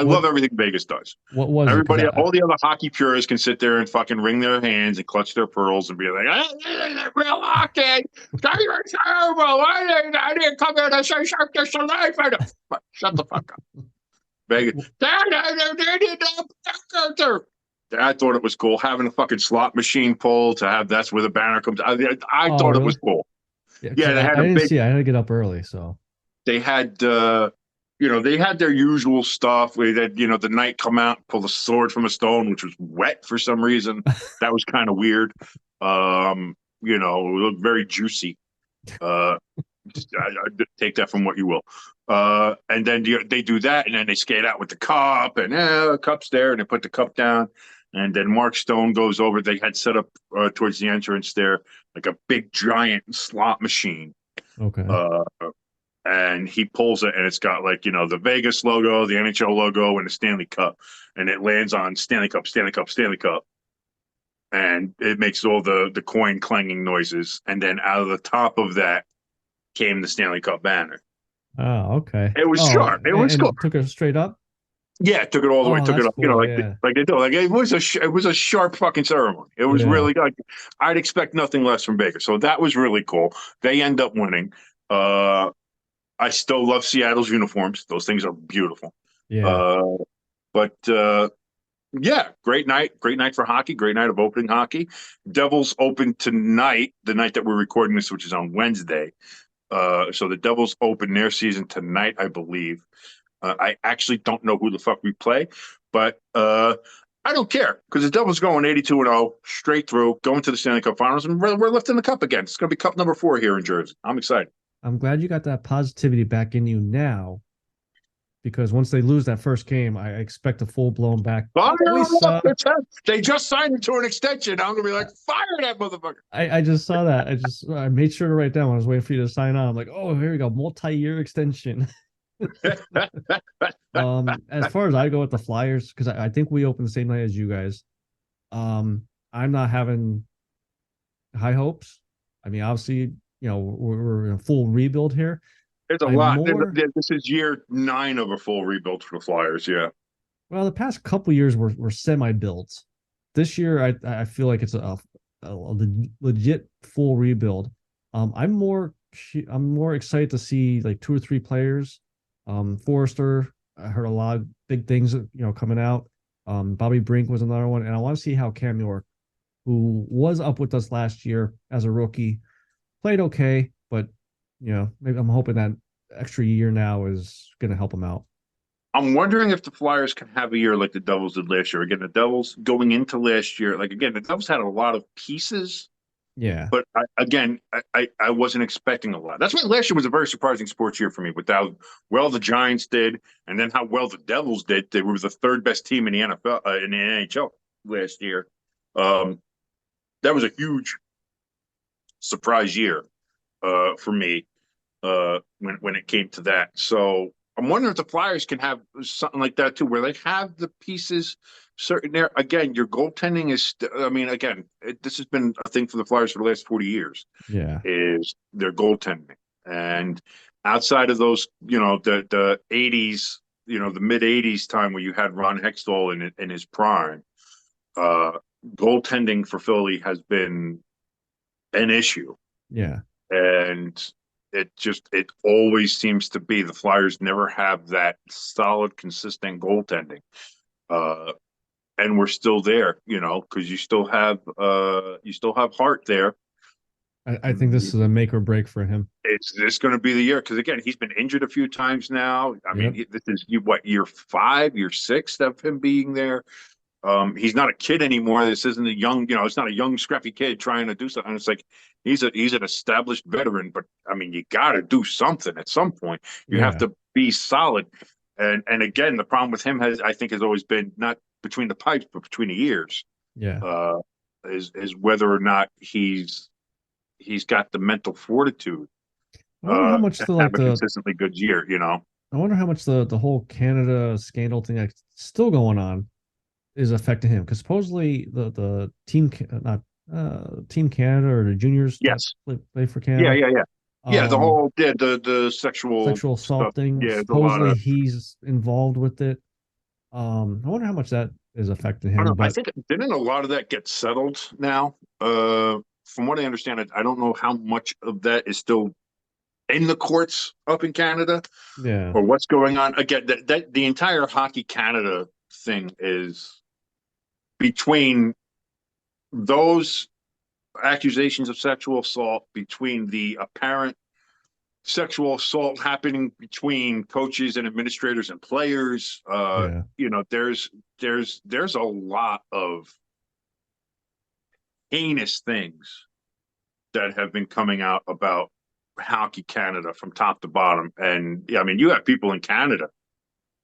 [SPEAKER 5] love everything Vegas does.
[SPEAKER 4] What was
[SPEAKER 5] Everybody,
[SPEAKER 4] it?
[SPEAKER 5] all the other hockey purists can sit there and fucking wring their hands and clutch their pearls and be like, real hockey. You're terrible. I didn't come here to say something to life. Shut the fuck up. Vegas. I thought it was cool having a fucking slot machine pull to have. That's where the banner comes. I thought it was cool.
[SPEAKER 4] Yeah,
[SPEAKER 5] Yeah, they had
[SPEAKER 4] I
[SPEAKER 5] a
[SPEAKER 4] didn't
[SPEAKER 5] big.
[SPEAKER 4] see it. I had to get up early, so
[SPEAKER 5] They had, they had their usual stuff. Where they, the knight come out, and pull a sword from a stone, which was wet for some reason. That was kind of weird. It looked very juicy. I take that from what you will. And then they do that, and then they skate out with the cup, and the cup's there, and they put the cup down. And then Mark Stone goes over. They had set up towards the entrance there like a big giant slot machine.
[SPEAKER 4] okay.
[SPEAKER 5] And he pulls it, and it's got like the Vegas logo, the NHL logo, and the Stanley Cup, and it lands on Stanley Cup, and it makes all the coin clanging noises, and then out of the top of that came the Stanley Cup banner.
[SPEAKER 4] Oh, okay.
[SPEAKER 5] It was sharp. It was cool.
[SPEAKER 4] Took it straight up.
[SPEAKER 5] Yeah, took it all the way. Took it
[SPEAKER 4] that's
[SPEAKER 5] up.
[SPEAKER 4] cool,
[SPEAKER 5] Like
[SPEAKER 4] yeah.
[SPEAKER 5] like they do. Like it was a sharp fucking ceremony. It was
[SPEAKER 4] Yeah.
[SPEAKER 5] really like I'd expect nothing less from Baker. So that was really cool. They end up winning. I still love Seattle's uniforms. Those things are beautiful.
[SPEAKER 4] Yeah.
[SPEAKER 5] But yeah, great night for hockey. Great night of opening hockey. Devils open tonight, the night that we're recording this, which is on Wednesday. So the Devils open their season tonight, I believe. I actually don't know who the fuck we play, but I don't care because the Devils going 82-0 straight through, going to the Stanley Cup Finals, and we're lifting the cup again. It's going to be cup number 4 here in Jersey. I'm excited.
[SPEAKER 4] I'm glad you got that positivity back in you now, because once they lose that first game, I expect a full blown back.
[SPEAKER 5] They just signed into an extension. I'm gonna be like, fire that motherfucker.
[SPEAKER 4] I just saw that. I made sure to write down when I was waiting for you to sign on. I'm like, oh, here we go, multi-year extension. As far as I go with the Flyers, because I think we open the same night as you guys. I'm not having high hopes. I mean, obviously, we're in a full rebuild here.
[SPEAKER 5] There's a lot. This is year 9 of a full rebuild for the Flyers. Yeah.
[SPEAKER 4] Well, the past couple years were semi-builds. This year, I feel like it's a legit full rebuild. I'm more excited to see like 2 or 3 players. Forrester, I heard a lot of big things, coming out. Bobby Brink was another one, and I want to see how Cam York, who was up with us last year as a rookie, played okay, but maybe I'm hoping that extra year now is going to help him out.
[SPEAKER 5] I'm wondering if the Flyers can have a year like the Devils did last year. Again, the Devils going into last year, the Devils had a lot of pieces.
[SPEAKER 4] Yeah.
[SPEAKER 5] But I wasn't expecting a lot. That's why last year was a very surprising sports year for me with how well the Giants did and then how well the Devils did. They were the 3rd best team in the NFL, in the NHL last year. That was a huge surprise year. for me when it came to that. So I'm wondering if the Flyers can have something like that too, where they have the pieces certain there. Again, your goaltending is. I mean, again, this has been a thing for the Flyers for the last 40 years.
[SPEAKER 4] Yeah.
[SPEAKER 5] Is their goaltending, and outside of those, the 80s, the mid 80s time where you had Ron Hextall in his prime, goaltending for Philly has been an issue.
[SPEAKER 4] Yeah.
[SPEAKER 5] And it always seems to be the Flyers never have that solid, consistent goaltending. And we're still there, because you still have Hart there.
[SPEAKER 4] I think this is a make or break for him.
[SPEAKER 5] Is this going to be the year? Because again, he's been injured a few times now. I mean, this is year 5, year 6 of him being there. He's not a kid anymore. This isn't a young, it's not a young, scrappy kid trying to do something. It's like he's an established veteran, but I mean, you got to do something at some point. You have to be solid. And again, the problem with him has always been not between the pipes, but between the ears.
[SPEAKER 4] Yeah.
[SPEAKER 5] Is whether or not he's got the mental fortitude.
[SPEAKER 4] I wonder how much
[SPEAKER 5] to have a consistently good year.
[SPEAKER 4] I wonder how much the whole Canada scandal thing that's still going on is affecting him, because supposedly the team Team Canada or the juniors play for Canada.
[SPEAKER 5] Yeah, the whole the sexual
[SPEAKER 4] assault
[SPEAKER 5] stuff.
[SPEAKER 4] thing.
[SPEAKER 5] Yeah,
[SPEAKER 4] supposedly he's involved with it. I wonder how much that is affecting him.
[SPEAKER 5] I think didn't a lot of that get settled now? From what I understand, I don't know how much of that is still in the courts up in Canada.
[SPEAKER 4] Yeah.
[SPEAKER 5] Or what's going on. Again, that the entire Hockey Canada thing is between those accusations of sexual assault, between the apparent sexual assault happening between coaches and administrators and players. There's a lot of heinous things that have been coming out about Hockey Canada from top to bottom. And I mean, you have people in Canada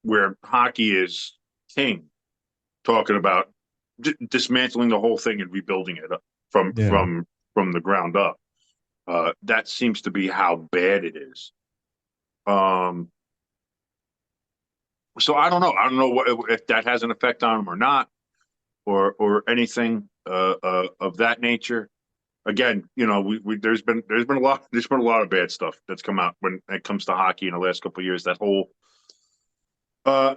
[SPEAKER 5] where hockey is king talking about dismantling the whole thing and rebuilding it from the ground up. That seems to be how bad it is. So I don't know. I don't know if that has an effect on him or not, or anything of that nature. Again, there's been a lot of bad stuff that's come out when it comes to hockey in the last couple of years. That whole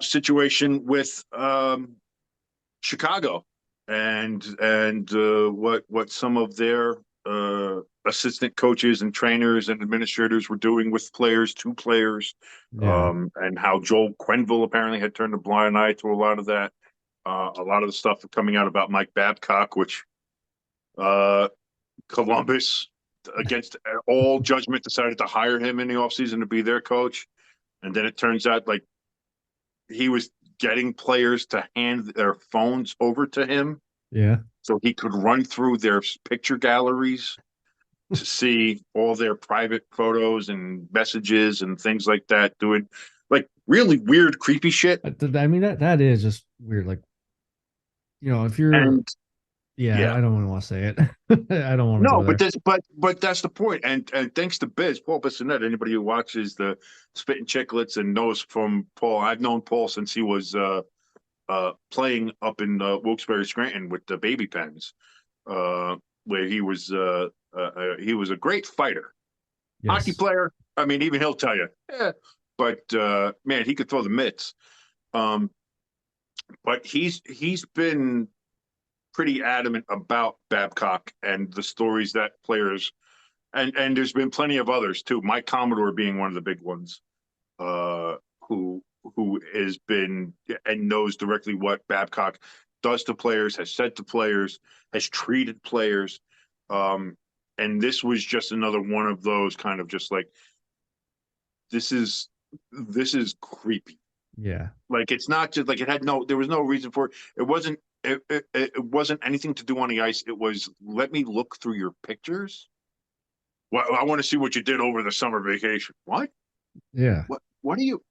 [SPEAKER 5] situation with Chicago and what some of their assistant coaches and trainers and administrators were doing with players, to players, and how Joel Quenneville apparently had turned a blind eye to a lot of that. A lot of the stuff coming out about Mike Babcock, which Columbus, against all judgment, decided to hire him in the offseason to be their coach. And then it turns out like he was getting players to hand their phones over to him.
[SPEAKER 4] Yeah.
[SPEAKER 5] So he could run through their picture galleries to see all their private photos and messages and things like that, doing like really weird, creepy shit.
[SPEAKER 4] I mean, that is just weird. Like, if you're, I don't want to say it. I don't want to.
[SPEAKER 5] No, but that's the point. And thanks to Paul Bissonnette, anybody who watches the Spittin' Chicklets and knows from Paul, I've known Paul since he was playing up in Wilkes-Barre, Scranton with the Baby Pens, where he was a great fighter, hockey player. I mean, even he'll tell you, but man, he could throw the mitts. But he's been pretty adamant about Babcock and the stories that players, and there's been plenty of others too. Mike Commodore being one of the big ones, who has been and knows directly what Babcock does to players, has said to players, has treated players. And this was just another one of those kind of just like, this is creepy.
[SPEAKER 4] Yeah.
[SPEAKER 5] Like, it's not just like there was no reason for it. It wasn't anything to do on the ice. It was, let me look through your pictures. Well, I want to see what you did over the summer vacation. What?
[SPEAKER 4] Yeah.
[SPEAKER 5] What are you?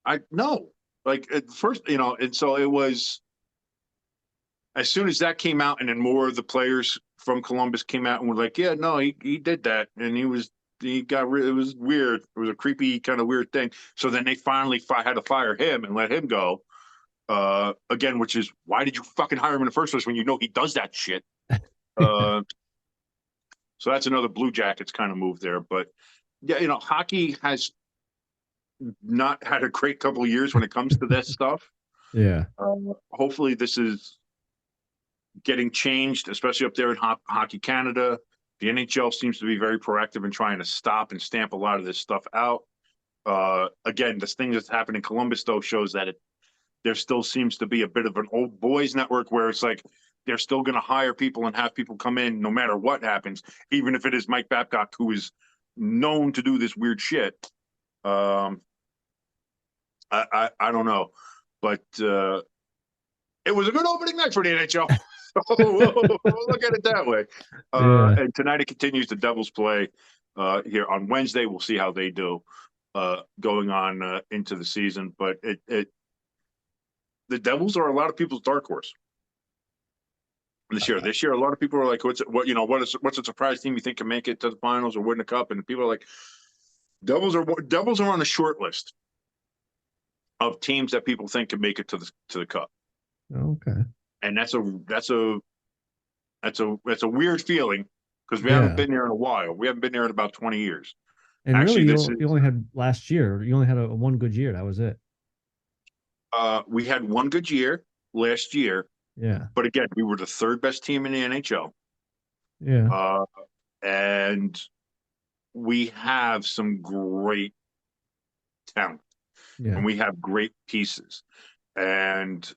[SPEAKER 5] I know. Like at first, and so it was. As soon as that came out, and then more of the players from Columbus came out and was like, yeah, no, he did that, and it was weird. It was a creepy kind of weird thing. So then they finally had to fire him and let him go. Again, which is, why did you fucking hire him in the first place when you know he does that shit? So that's another Blue Jackets kind of move there. But yeah, hockey has not had a great couple of years when it comes to this stuff.
[SPEAKER 4] Yeah.
[SPEAKER 5] Hopefully this is getting changed, especially up there in Hockey Canada. The NHL seems to be very proactive in trying to stop and stamp a lot of this stuff out. Again, this thing that's happened in Columbus, though, shows that there still seems to be a bit of an old boys network where it's like they're still going to hire people and have people come in no matter what happens, even if it is Mike Babcock, who is known to do this weird shit. I don't know, but it was a good opening night for the NHL. we'll look at it that way. And tonight it continues. The Devils play here on Wednesday. We'll see how they do going on into the season. But the Devils are a lot of people's dark horse this year. This year, a lot of people are like, what's a surprise team you think can make it to the finals or win the cup? And people are like, Devils are on the short list of teams that people think can make it to the cup.
[SPEAKER 4] Okay.
[SPEAKER 5] And that's a weird feeling because we haven't been there in a while. We haven't been there in about 20 years.
[SPEAKER 4] And actually, really, you only had last year. You only had one good year. That was it.
[SPEAKER 5] We had one good year last year.
[SPEAKER 4] Yeah.
[SPEAKER 5] But again, we were the third best team in the NHL.
[SPEAKER 4] Yeah.
[SPEAKER 5] And we have some great talent.
[SPEAKER 4] Yeah.
[SPEAKER 5] And we have great pieces. And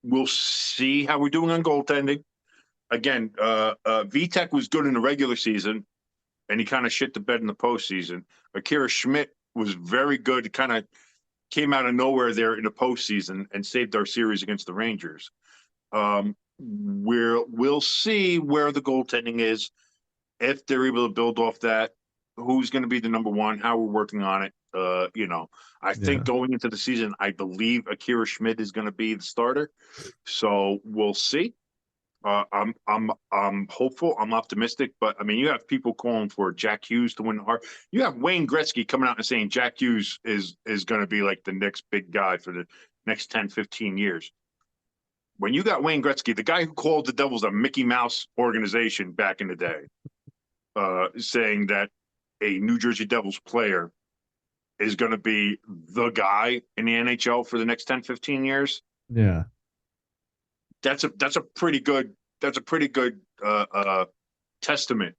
[SPEAKER 5] we'll see how we're doing on goaltending. Again, Vitek was good in the regular season, and he kind of shit the bed in the postseason. Akira Schmidt was very good, kind of came out of nowhere there in the postseason and saved our series against the Rangers. We'll see where the goaltending is, if they're able to build off that, who's going to be the number one, how we're working on it. I think going into the season, I believe Akira Schmidt is going to be the starter. So we'll see. I'm hopeful. I'm optimistic. But I mean, you have people calling for Jack Hughes to win the Hart. You have Wayne Gretzky coming out and saying Jack Hughes is going to be like the next big guy for the next 10, 15 years. When you got Wayne Gretzky, the guy who called the Devils a Mickey Mouse organization back in the day, saying that a New Jersey Devils player is going to be the guy in the NHL for the next 10, 15 years.
[SPEAKER 4] Yeah.
[SPEAKER 5] That's a pretty good testament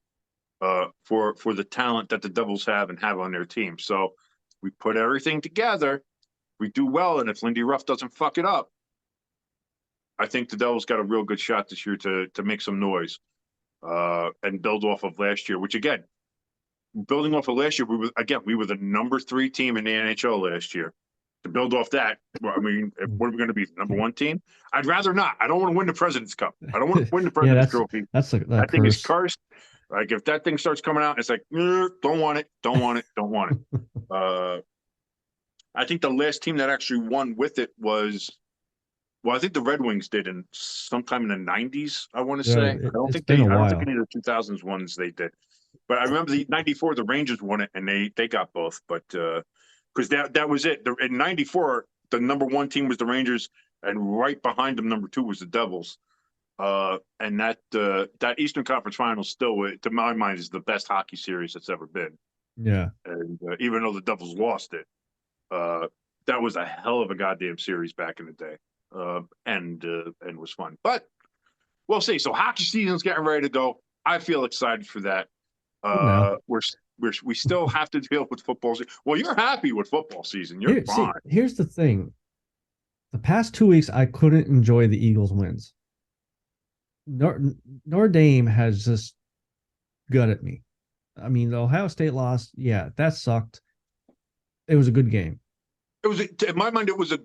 [SPEAKER 5] for the talent that the Devils have and have on their team. So we put everything together, we do well, and if Lindy Ruff doesn't fuck it up, I think the Devils got a real good shot this year to make some noise and build off of last year, which again, building off of last year, we were the number 3 team in the NHL last year. To build off that, I mean, what are we going to be? The number 1 team? I'd rather not. I don't want to win the President's Cup. I don't want to win the President's Trophy. That thing is cursed. Like, if that thing starts coming out, it's like, don't want it, don't want it, don't want it. I think the last team that actually won with it was, I think the Red Wings did in sometime in the 90s, I want to say. I don't think any of the 2000s ones they did. But I remember the 94, the Rangers won it, and they got both. But because that was it. In 94, the number 1 team was the Rangers, and right behind them, number 2 was the Devils. And that Eastern Conference Finals still, to my mind, is the best hockey series that's ever been.
[SPEAKER 4] Yeah.
[SPEAKER 5] And even though the Devils lost it, that was a hell of a goddamn series back in the day. And was fun. But we'll see. So hockey season's getting ready to go. I feel excited for that. We still have to deal with football season. Well, you're happy with football season. You're fine.
[SPEAKER 4] See, here's the thing. The past 2 weeks, I couldn't enjoy the Eagles' wins. Notre Dame has just gutted me. I mean, the Ohio State loss, yeah, that sucked. It was a good game.
[SPEAKER 5] It was, in my mind, it was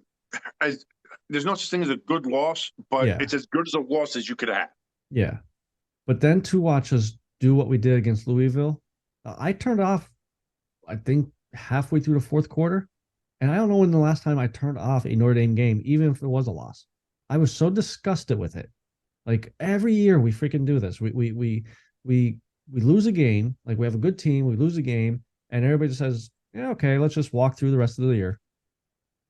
[SPEAKER 5] there's no such thing as a good loss, but it's as good as a loss as you could have.
[SPEAKER 4] Yeah. But then to watch us do what we did against Louisville, I turned off, I think, halfway through the fourth quarter. And I don't know when the last time I turned off a Notre Dame game, even if it was a loss. I was so disgusted with it. Like every year we freaking do this. We lose a game. Like we have a good team, we lose a game, and everybody just says, "Yeah, okay, let's just walk through the rest of the year."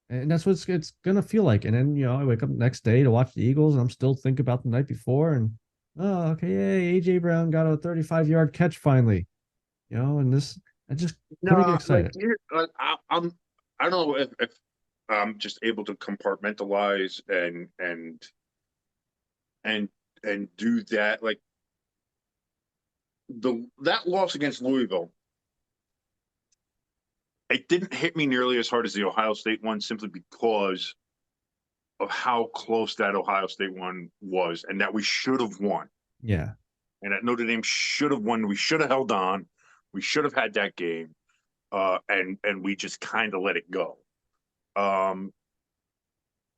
[SPEAKER 4] And that's what it's gonna feel like. And then I wake up the next day to watch the Eagles, and I'm still thinking about the night before. And oh, okay, yay, AJ Brown got a 35-yard catch finally. And this I just couldn't get
[SPEAKER 5] No, like
[SPEAKER 4] excited.
[SPEAKER 5] I don't know if I'm just able to compartmentalize and and do that. Like that loss against Louisville, it didn't hit me nearly as hard as the Ohio State one, simply because of how close that Ohio State one was, and that we should have won,
[SPEAKER 4] Yeah.
[SPEAKER 5] and that Notre Dame should have won. We should have held on. We should have had that game, and we just kind of let it go.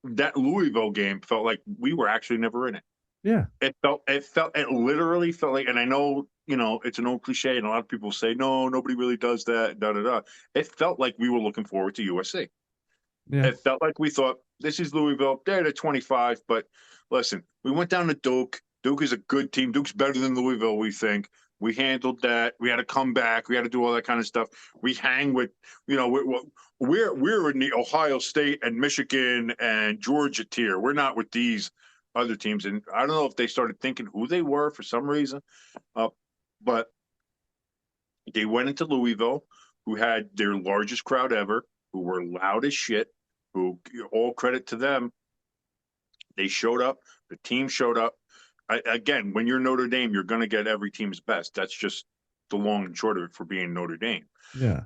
[SPEAKER 5] That Louisville game felt like we were actually never in it.
[SPEAKER 4] Yeah.
[SPEAKER 5] It literally felt like, and I know, it's an old cliche, and a lot of people say, no, nobody really does that, da da da. It felt like we were looking forward to USC.
[SPEAKER 4] Yeah.
[SPEAKER 5] It felt like we thought, this is Louisville, they're at 25, but listen, we went down to Duke. Duke is a good team. Duke's better than Louisville, we think. We handled that. We had to come back. We had to do all that kind of stuff. We hang with, we're in the Ohio State and Michigan and Georgia tier. We're not with these other teams. And I don't know if they started thinking who they were for some reason, but they went into Louisville, who had their largest crowd ever, who were loud as shit, who, all credit to them. They showed up. The team showed up. Again, when you're Notre Dame, you're going to get every team's best. That's just the long and short of it for being Notre Dame.
[SPEAKER 4] Yeah.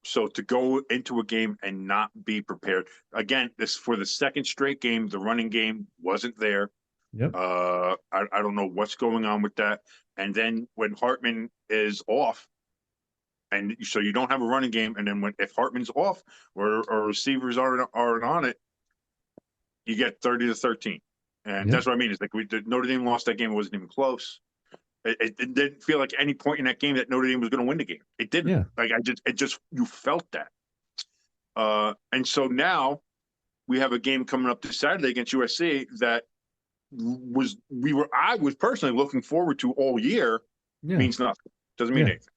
[SPEAKER 5] So to go into a game and not be prepared, again, this for the second straight game, the running game wasn't there.
[SPEAKER 4] Yep.
[SPEAKER 5] I don't know what's going on with that. And then when Hartman is off, and so you don't have a running game, and then if Hartman's off or receivers aren't on it, you get 30-13. And
[SPEAKER 4] Yep.
[SPEAKER 5] that's what I mean. It's like Notre Dame lost that game. It wasn't even close. It didn't feel like any point in that game that Notre Dame was going to win the game. It didn't.
[SPEAKER 4] Yeah.
[SPEAKER 5] Like you felt that. And so now we have a game coming up this Saturday against USC that I was personally looking forward to all year.
[SPEAKER 4] Yeah.
[SPEAKER 5] Means nothing. Doesn't mean
[SPEAKER 4] Yeah.
[SPEAKER 5] anything.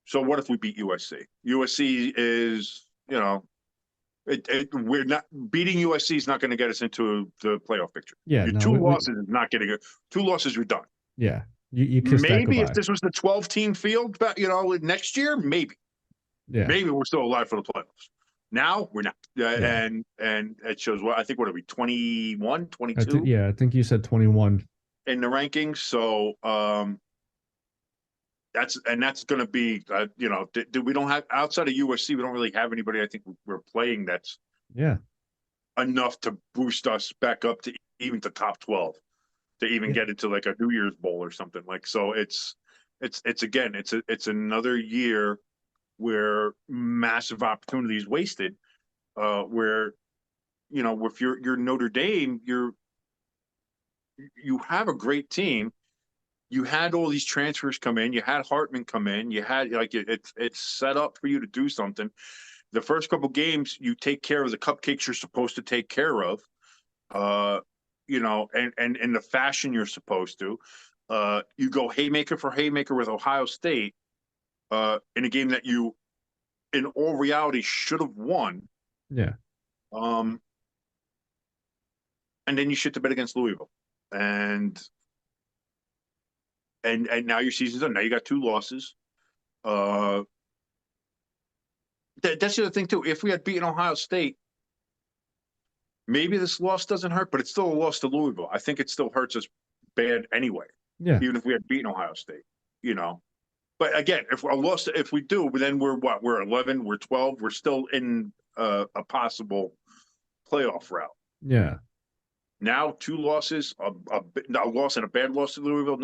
[SPEAKER 5] So what if we beat USC? USC is, we're not beating USC is not going to get us into the playoff picture.
[SPEAKER 4] Yeah.
[SPEAKER 5] Your
[SPEAKER 4] No,
[SPEAKER 5] two losses is not getting it. 2 losses, you're done.
[SPEAKER 4] yeah. You kissed that
[SPEAKER 5] Maybe if
[SPEAKER 4] goodbye.
[SPEAKER 5] this was the 12-team field, next year, maybe
[SPEAKER 4] Yeah.
[SPEAKER 5] we're still alive for the playoffs. Now we're not.
[SPEAKER 4] Yeah.
[SPEAKER 5] And it shows I think what are we 21, 22
[SPEAKER 4] I think you said 21.
[SPEAKER 5] in the rankings. So that's going to be we don't have outside of USC, we don't really have anybody I think we're playing that's
[SPEAKER 4] Yeah.
[SPEAKER 5] enough to boost us back up to even to top 12 to even get into like a New Year's Bowl or something. Like, so it's another year where massive opportunity is wasted, where if you're Notre Dame, you have a great team. You had all these transfers come in. You had Hartman come in. You had it's set up for you to do something. The first couple games, you take care of the cupcakes you're supposed to take care of, and in the fashion you're supposed to. You go haymaker for haymaker with Ohio State in a game that you, in all reality, should have won.
[SPEAKER 4] Yeah.
[SPEAKER 5] And then you shit the bed against Louisville, and now your season's done. Now you got 2 losses. That's the other thing too. If we had beaten Ohio State, maybe this loss doesn't hurt, but it's still a loss to Louisville. I think it still hurts us bad anyway.
[SPEAKER 4] Yeah.
[SPEAKER 5] Even if we had beaten Ohio State, But again, if we do, then we're what? We're 11, we're 12, we're still in a possible playoff route.
[SPEAKER 4] Yeah.
[SPEAKER 5] Now 2 losses, a loss and a bad loss to Louisville.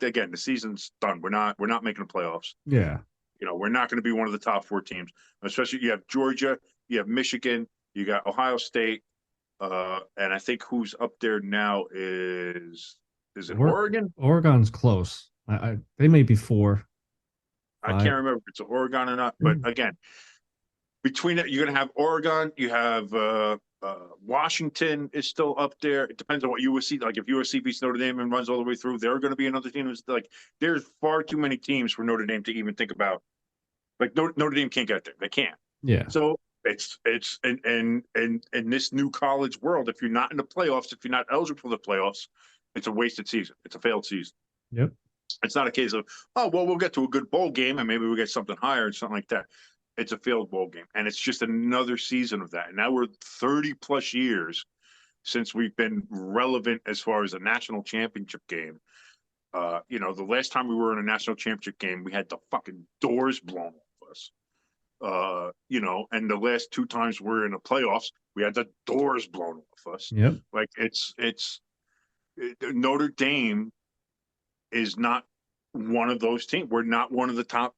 [SPEAKER 5] Again, the season's done. We're not making the playoffs.
[SPEAKER 4] Yeah.
[SPEAKER 5] We're not going to be one of the top 4 teams. Especially you have Georgia, you have Michigan, you got Ohio State, and I think who's up there now is it Oregon?
[SPEAKER 4] Oregon's close. They may be 4.
[SPEAKER 5] I can't remember if it's Oregon or not. But again, between it, you're going to have Oregon. You have Washington is still up there. It depends on what USC. Like if USC beats Notre Dame and runs all the way through, they're going to be another team. Who's like there's far too many teams for Notre Dame to even think about. Like Notre Dame can't get there. They can't.
[SPEAKER 4] Yeah.
[SPEAKER 5] So it's in this new college world. If you're not in the playoffs, if you're not eligible for the playoffs, it's a wasted season. It's a failed season.
[SPEAKER 4] Yep.
[SPEAKER 5] It's not a case of, oh, well, we'll get to a good bowl game and maybe we'll get something higher and something like that. It's a failed bowl game. And it's just another season of that. And now we're 30 plus years since we've been relevant as far as a national championship game. The last time we were in a national championship game, we had the fucking doors blown off us. And the last 2 times we're in the playoffs, we had the doors blown off us.
[SPEAKER 4] Yep.
[SPEAKER 5] Like Notre Dame is not one of those teams. We're not one of the top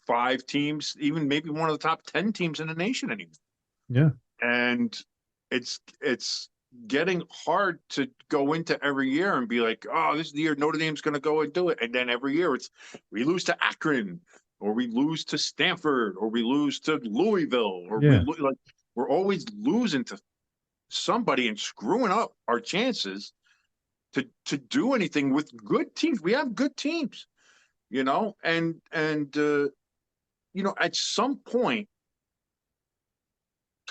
[SPEAKER 5] 5 teams, even maybe one of the top 10 teams in the nation anymore. Yeah. And it's getting hard to go into every year and be like, oh, this is the year Notre Dame's going to go and do it. And then every year we lose to Akron, or we lose to Stanford, or we lose to Louisville, or we're always losing to somebody and screwing up our chances to do anything with good teams. We have good teams, and at some point,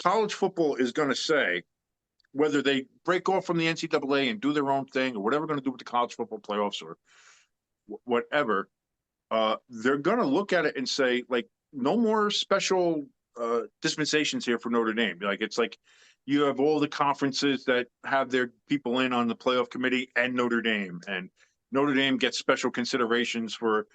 [SPEAKER 5] college football is going to say, whether they break off from the NCAA and do their own thing, or whatever they're going to do with the college football playoffs or whatever, they're going to look at it and say, like, no more special dispensations here for Notre Dame. Like, it's like you have all the conferences that have their people in on the playoff committee and Notre Dame. And Notre Dame gets special considerations for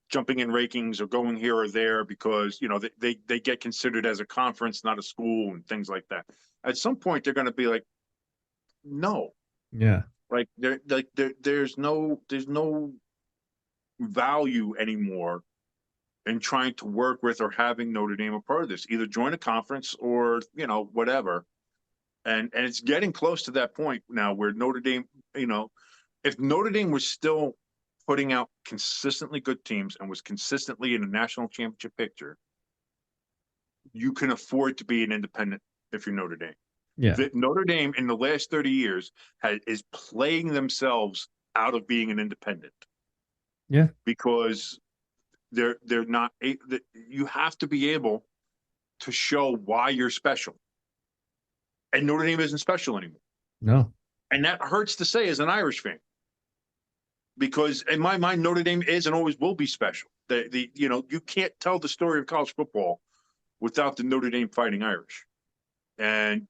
[SPEAKER 5] jumping in rankings or going here or there because, they get considered as a conference, not a school, and things like that. At some point, they're going to be like, no. Yeah. Like there's no value anymore in trying to work with or having Notre Dame a part of this. Either join a conference or, whatever. And it's getting close to that point now where Notre Dame, if Notre Dame was still putting out consistently good teams and was consistently in a national championship picture, you can afford to be an independent if you're Notre Dame. Yeah. Notre Dame in the last 30 years is playing themselves out of being an independent. Yeah. Because they're not, you have to be able to show why you're special. And Notre Dame isn't special anymore. No. And that hurts to say as an Irish fan. Because in my mind, Notre Dame is and always will be special. You can't tell the story of college football without the Notre Dame Fighting Irish. And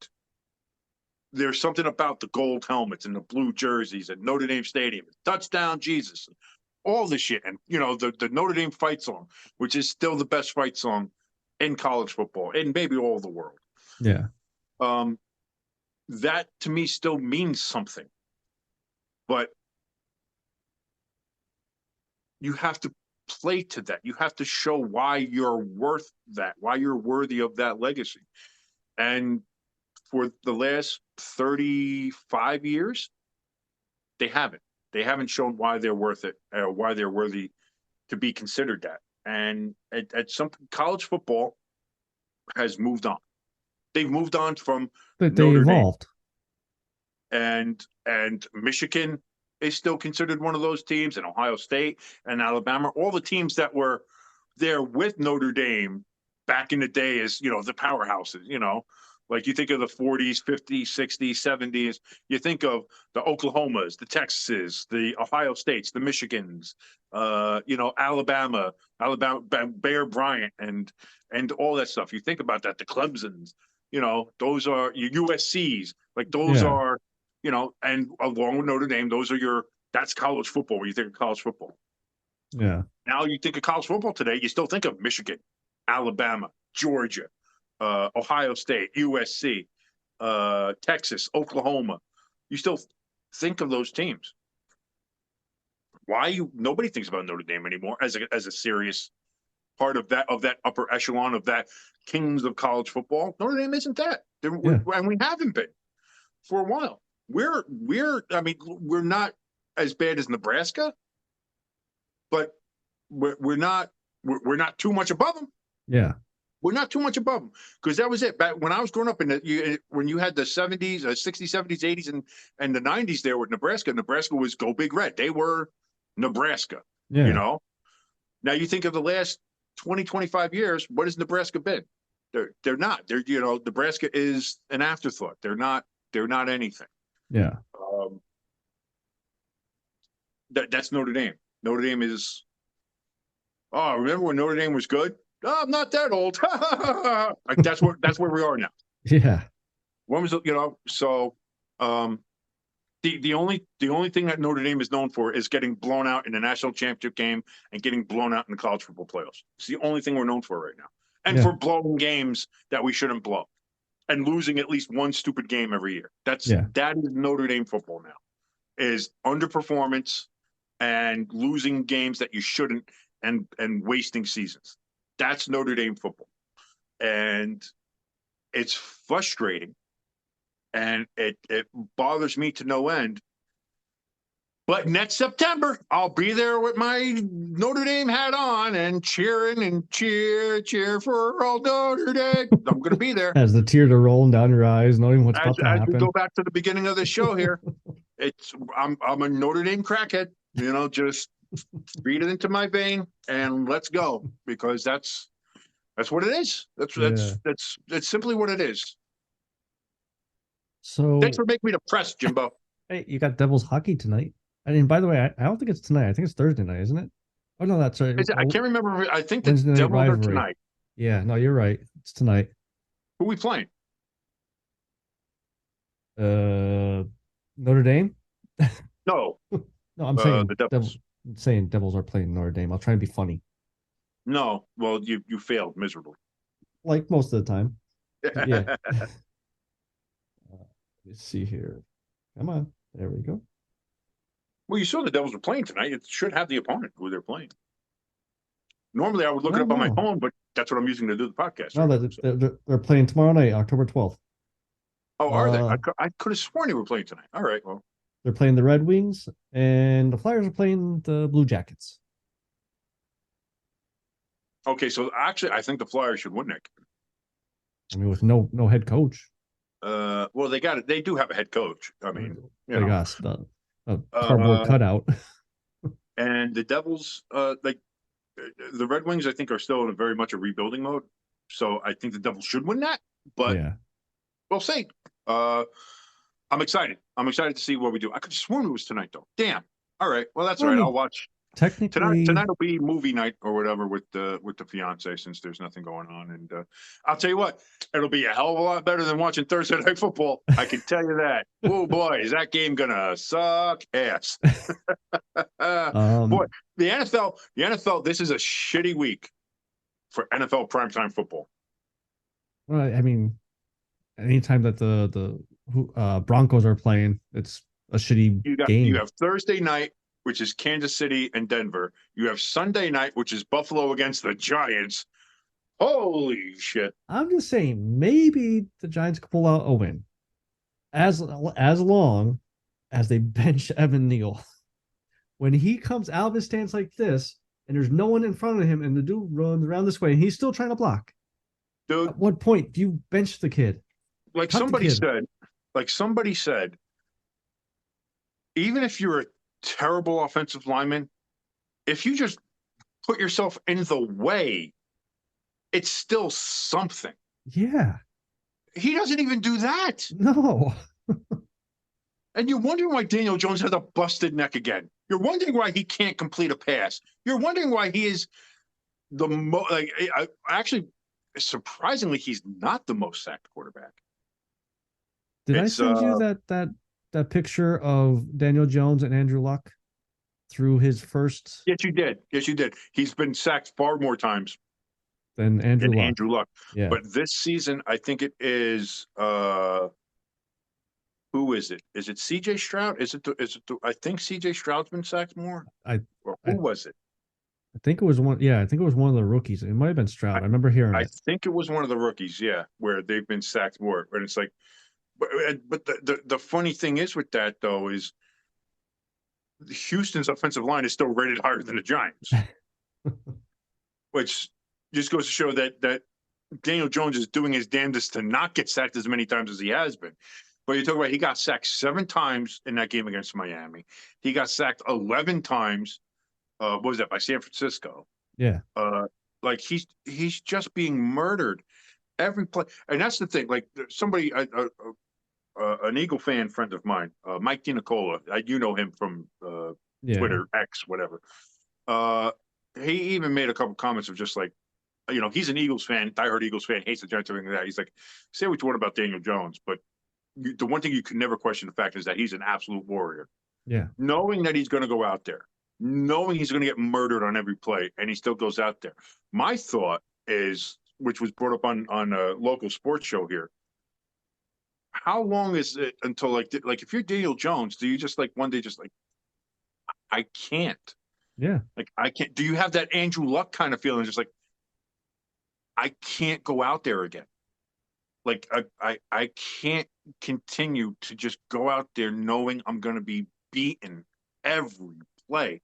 [SPEAKER 5] there's something about the gold helmets and the blue jerseys at Notre Dame Stadium, touchdown Jesus, and all this shit. And, the Notre Dame fight song, which is still the best fight song in college football and maybe all of the world. Yeah. That to me still means something. But you have to play to that. You have to show why you're worth that, why you're worthy of that legacy. And for the last 35 years, they haven't. They haven't shown why they're worth it, why they're worthy to be considered that. And at some college football has moved on. They've moved on from Notre evolved. Dame. And Michigan is still considered one of those teams, and Ohio State and Alabama, all the teams that were there with Notre Dame back in the day as, the powerhouses, like you think of the 40s, 50s, 60s, 70s, you think of the Oklahomas, the Texases, the Ohio States, the Michigans, Alabama, Bear Bryant, and all that stuff. You think about that, the Clemsons, those are your USCs, like those are, and along with Notre Dame, that's college football when you think of college football. Yeah. Now you think of college football today, you still think of Michigan, Alabama, Georgia, Ohio State, USC, Texas, Oklahoma. You still think of those teams. Nobody thinks about Notre Dame anymore as a serious part of that upper echelon of that kings of college football. Notre Dame isn't that. And we haven't been for a while. We're not as bad as Nebraska, but we're not too much above them. Yeah. We're not too much above them because that was it. Back when I was growing up when you had the 70s, 60s, 70s, 80s, and the 90s there with Nebraska, Nebraska was go big red. They were Nebraska,
[SPEAKER 4] Yeah.
[SPEAKER 5] you know. Now you think of the last 20, 25 years, what has Nebraska been? They're not. Nebraska is an afterthought. They're not anything.
[SPEAKER 4] Yeah.
[SPEAKER 5] That's Notre Dame. Notre Dame is. Oh, remember when Notre Dame was good? Oh, I'm not that old. Like that's where we are now.
[SPEAKER 4] Yeah.
[SPEAKER 5] When was so the only thing that Notre Dame is known for is getting blown out in the national championship game and getting blown out in the college football playoffs. It's the only thing we're known for right now. And for blowing games that we shouldn't blow. And losing at least one stupid game every year. That is Notre Dame football now. Is underperformance and losing games that you shouldn't and wasting seasons. That's Notre Dame football. And it's frustrating and it bothers me to no end. But next September, I'll be there with my Notre Dame hat on and cheering and cheer for old Notre Dame. I'm going to be there.
[SPEAKER 4] As the tears are rolling down your eyes, knowing what's about to happen.
[SPEAKER 5] As we go back to the beginning of the show here, I'm a Notre Dame crackhead. Just feed it into my vein and let's go because that's what it is. That's simply what it is.
[SPEAKER 4] So
[SPEAKER 5] thanks for making me depressed, Jimbo.
[SPEAKER 4] Hey, you got Devils hockey tonight. I mean, by the way, I don't think it's tonight. I think it's Thursday night, isn't it? Oh no, that's right.
[SPEAKER 5] I can't remember. I think the
[SPEAKER 4] Wednesday night
[SPEAKER 5] Devils are
[SPEAKER 4] rivalry.
[SPEAKER 5] tonight.
[SPEAKER 4] Yeah, no, you're right. It's tonight.
[SPEAKER 5] Who are we playing?
[SPEAKER 4] Notre Dame?
[SPEAKER 5] No.
[SPEAKER 4] No, I'm saying
[SPEAKER 5] the Devils.
[SPEAKER 4] I'm saying Devils are playing Notre Dame. I'll try and be funny.
[SPEAKER 5] No, well, you failed miserably.
[SPEAKER 4] Like most of the time. Yeah. Let's see here. Come on. There we go.
[SPEAKER 5] Well, you saw the Devils are playing tonight. It should have the opponent who they're playing. Normally, I would look it up on my phone, but that's what I'm using to do the podcast.
[SPEAKER 4] No, they're playing tomorrow night, October 12th.
[SPEAKER 5] Oh, are they? I could have sworn they were playing tonight. All right, well.
[SPEAKER 4] They're playing the Red Wings, and the Flyers are playing the Blue Jackets.
[SPEAKER 5] Okay, so actually, I think the Flyers should win that game.
[SPEAKER 4] I mean, with no head coach.
[SPEAKER 5] Well, they got it. They do have a head coach. I mean,
[SPEAKER 4] they got a cardboard cutout.
[SPEAKER 5] And the Devils, the Red Wings, I think, are still in very much a rebuilding mode. So I think the Devils should win that. But we'll see. I'm excited. I'm excited to see what we do. I could have sworn it was tonight, though. Damn. All right. Well, that's all right. I'll watch.
[SPEAKER 4] Technically,
[SPEAKER 5] tonight will be movie night or whatever with the fiance since there's nothing going on. And I'll tell you what, it'll be a hell of a lot better than watching Thursday Night Football. I can tell you that. Oh boy, is that game gonna suck ass? Boy, the NFL. This is a shitty week for NFL primetime football.
[SPEAKER 4] Well, I mean, anytime that the Broncos are playing, it's a shitty game.
[SPEAKER 5] You have Thursday night, which is Kansas City and Denver. You have Sunday night, which is Buffalo against the Giants. Holy shit.
[SPEAKER 4] I'm just saying, maybe the Giants could pull out a win. As long as they bench Evan Neal. When he comes out of his stance like this, and there's no one in front of him, and the dude runs around this way, and he's still trying to block.
[SPEAKER 5] Dude,
[SPEAKER 4] at what point do you bench the kid?
[SPEAKER 5] Like somebody said, even if you're a terrible offensive lineman, if you just put yourself in the way, it's still something.
[SPEAKER 4] Yeah.
[SPEAKER 5] He doesn't even do that.
[SPEAKER 4] No.
[SPEAKER 5] And you're wondering why Daniel Jones has a busted neck again. You're wondering why he can't complete a pass. You're wondering why he is actually, surprisingly, he's not the most sacked quarterback.
[SPEAKER 4] Did I send you that picture of Daniel Jones and Andrew Luck through his first?
[SPEAKER 5] Yes, you did. He's been sacked far more times
[SPEAKER 4] than Andrew
[SPEAKER 5] Luck.
[SPEAKER 4] Yeah.
[SPEAKER 5] But this season, I think it is. Who is it? Is it CJ Stroud? I think CJ Stroud's been sacked more. Who was it?
[SPEAKER 4] I think it was one. Yeah, I think it was one of the rookies. It might have been Stroud. I remember hearing it.
[SPEAKER 5] I think it was one of the rookies. Yeah, where they've been sacked more. And it's like, but the funny thing is with that though is Houston's offensive line is still rated higher than the Giants, which just goes to show that Daniel Jones is doing his damnedest to not get sacked as many times as he has been. But you talk about he got sacked 7 times in that game against Miami. He got sacked 11 times. What was that, by San Francisco?
[SPEAKER 4] Yeah.
[SPEAKER 5] Like he's just being murdered every play. And that's the thing. Like somebody, an Eagle fan friend of mine, Mike DiNicola, you know him from
[SPEAKER 4] Yeah.
[SPEAKER 5] Twitter, X, whatever. He even made a couple comments of just like, you know, he's an Eagles fan, diehard Eagles fan, hates the Giants, everything like that. He's like, say what you want about Daniel Jones, but the one thing you can never question the fact is that he's an absolute warrior.
[SPEAKER 4] Yeah.
[SPEAKER 5] Knowing that he's going to go out there, knowing he's going to get murdered on every play, and he still goes out there. My thought is, which was brought up on a local sports show here, how long is it until like if you're Daniel Jones, do you just like one day just like, I can't.
[SPEAKER 4] Yeah.
[SPEAKER 5] Like I can't. Do you have that Andrew Luck kind of feeling, just like, I can't go out there again. Like I can't continue to just go out there knowing I'm going to be beaten every play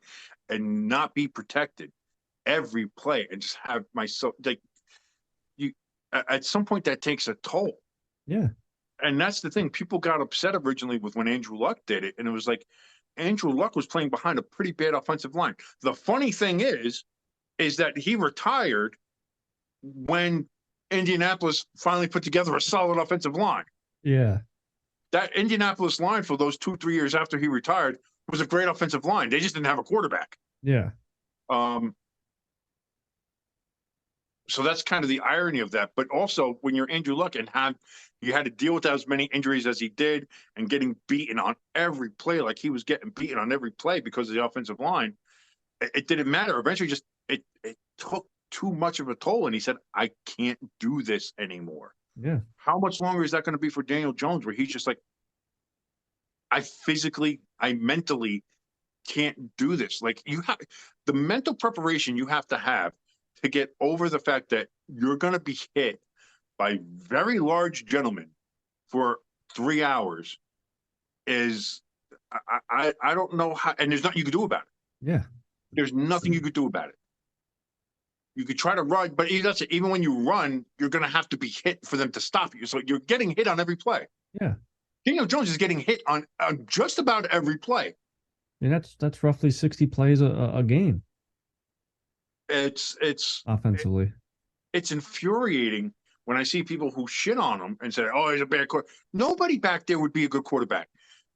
[SPEAKER 5] and not be protected every play and just have myself like you. At some point, that takes a toll.
[SPEAKER 4] Yeah.
[SPEAKER 5] And that's the thing. People got upset originally with when Andrew Luck did it, and it was like Andrew Luck was playing behind a pretty bad offensive line. The funny thing is that he retired when Indianapolis finally put together a solid offensive line.
[SPEAKER 4] Yeah.
[SPEAKER 5] That Indianapolis line for those 2-3 years after he retired was a great offensive line. They just didn't have a quarterback.
[SPEAKER 4] Yeah.
[SPEAKER 5] So that's kind of the irony of that. But also, when you're Andrew Luck and you had to deal with as many injuries as he did and getting beaten on every play, like he was getting beaten on every play because of the offensive line, it didn't matter. Eventually, just it took too much of a toll, and he said, I can't do this anymore.
[SPEAKER 4] Yeah.
[SPEAKER 5] How much longer is that going to be for Daniel Jones, where he's just like, I mentally can't do this? Like, you have the mental preparation you have to get over the fact that you're going to be hit by very large gentlemen for 3 hours is, I don't know how, and there's nothing you can do about it.
[SPEAKER 4] Yeah.
[SPEAKER 5] There's nothing you could do about it. You could try to run, but even when you run, you're going to have to be hit for them to stop you. So you're getting hit on every play.
[SPEAKER 4] Yeah.
[SPEAKER 5] Daniel Jones is getting hit on just about every play.
[SPEAKER 4] And that's roughly 60 plays a game.
[SPEAKER 5] It's
[SPEAKER 4] offensively.
[SPEAKER 5] It's infuriating when I see people who shit on him and say, "Oh, he's a bad quarterback." Nobody back there would be a good quarterback.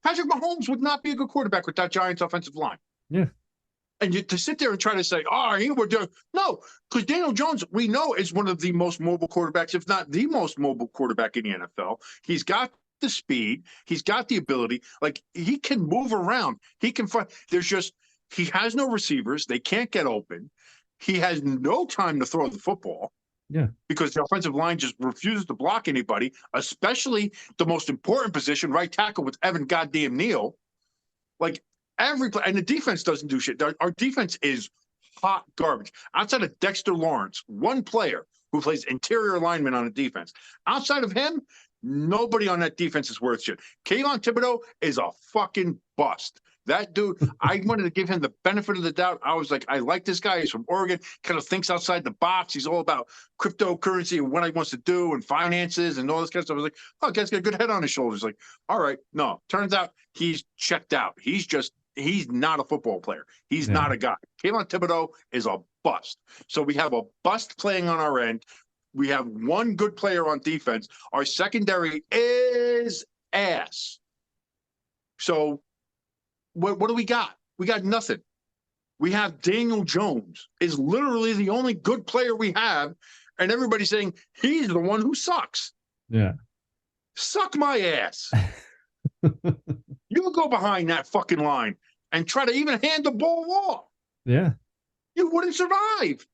[SPEAKER 5] Patrick Mahomes would not be a good quarterback with that Giants offensive line.
[SPEAKER 4] Yeah.
[SPEAKER 5] And to sit there and try to say, "Oh, he would do," no, because Daniel Jones, we know, is one of the most mobile quarterbacks, if not the most mobile quarterback in the NFL. He's got the speed, he's got the ability, like he can move around, he can find. He has no receivers, they can't get open. He has no time to throw the football.
[SPEAKER 4] Yeah.
[SPEAKER 5] Because the offensive line just refuses to block anybody, especially the most important position, right tackle, with Evan goddamn Neal. Like every play, and the defense doesn't do shit. Our defense is hot garbage. Outside of Dexter Lawrence, one player who plays interior lineman on the defense. Outside of him, nobody on that defense is worth shit. Kayvon Thibodeau is a fucking bust. That dude, I wanted to give him the benefit of the doubt. I was like, I like this guy. He's from Oregon, kind of thinks outside the box. He's all about cryptocurrency and what he wants to do and finances and all this kind of stuff. I was like, oh, guy's got a good head on his shoulders. Like, all right. No, turns out he's checked out. He's not a football player. He's not a guy. Kayvon Thibodeau is a bust. So we have a bust playing on our end. We have one good player on defense. Our secondary is ass. So what do we got? We got nothing. We have Daniel Jones is literally the only good player we have, and everybody's saying he's the one who sucks.
[SPEAKER 4] Yeah.
[SPEAKER 5] Suck my ass. You go behind that fucking line and try to even hand the ball off.
[SPEAKER 4] Yeah.
[SPEAKER 5] You wouldn't survive.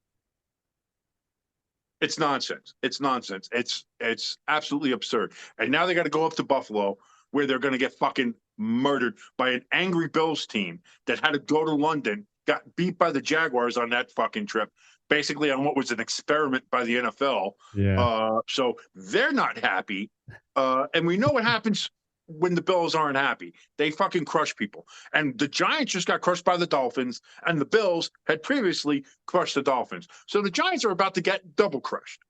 [SPEAKER 5] It's nonsense. It's nonsense. It's absolutely absurd. And now they got to go up to Buffalo, where they're going to get fucking murdered by an angry Bills team that had to go to London, got beat by the Jaguars on that fucking trip, basically on what was an experiment by the NFL.
[SPEAKER 4] Yeah.
[SPEAKER 5] So they're not happy. And we know what happens when the Bills aren't happy. They fucking crush people. And the Giants just got crushed by the Dolphins, and the Bills had previously crushed the Dolphins. So the Giants are about to get double crushed.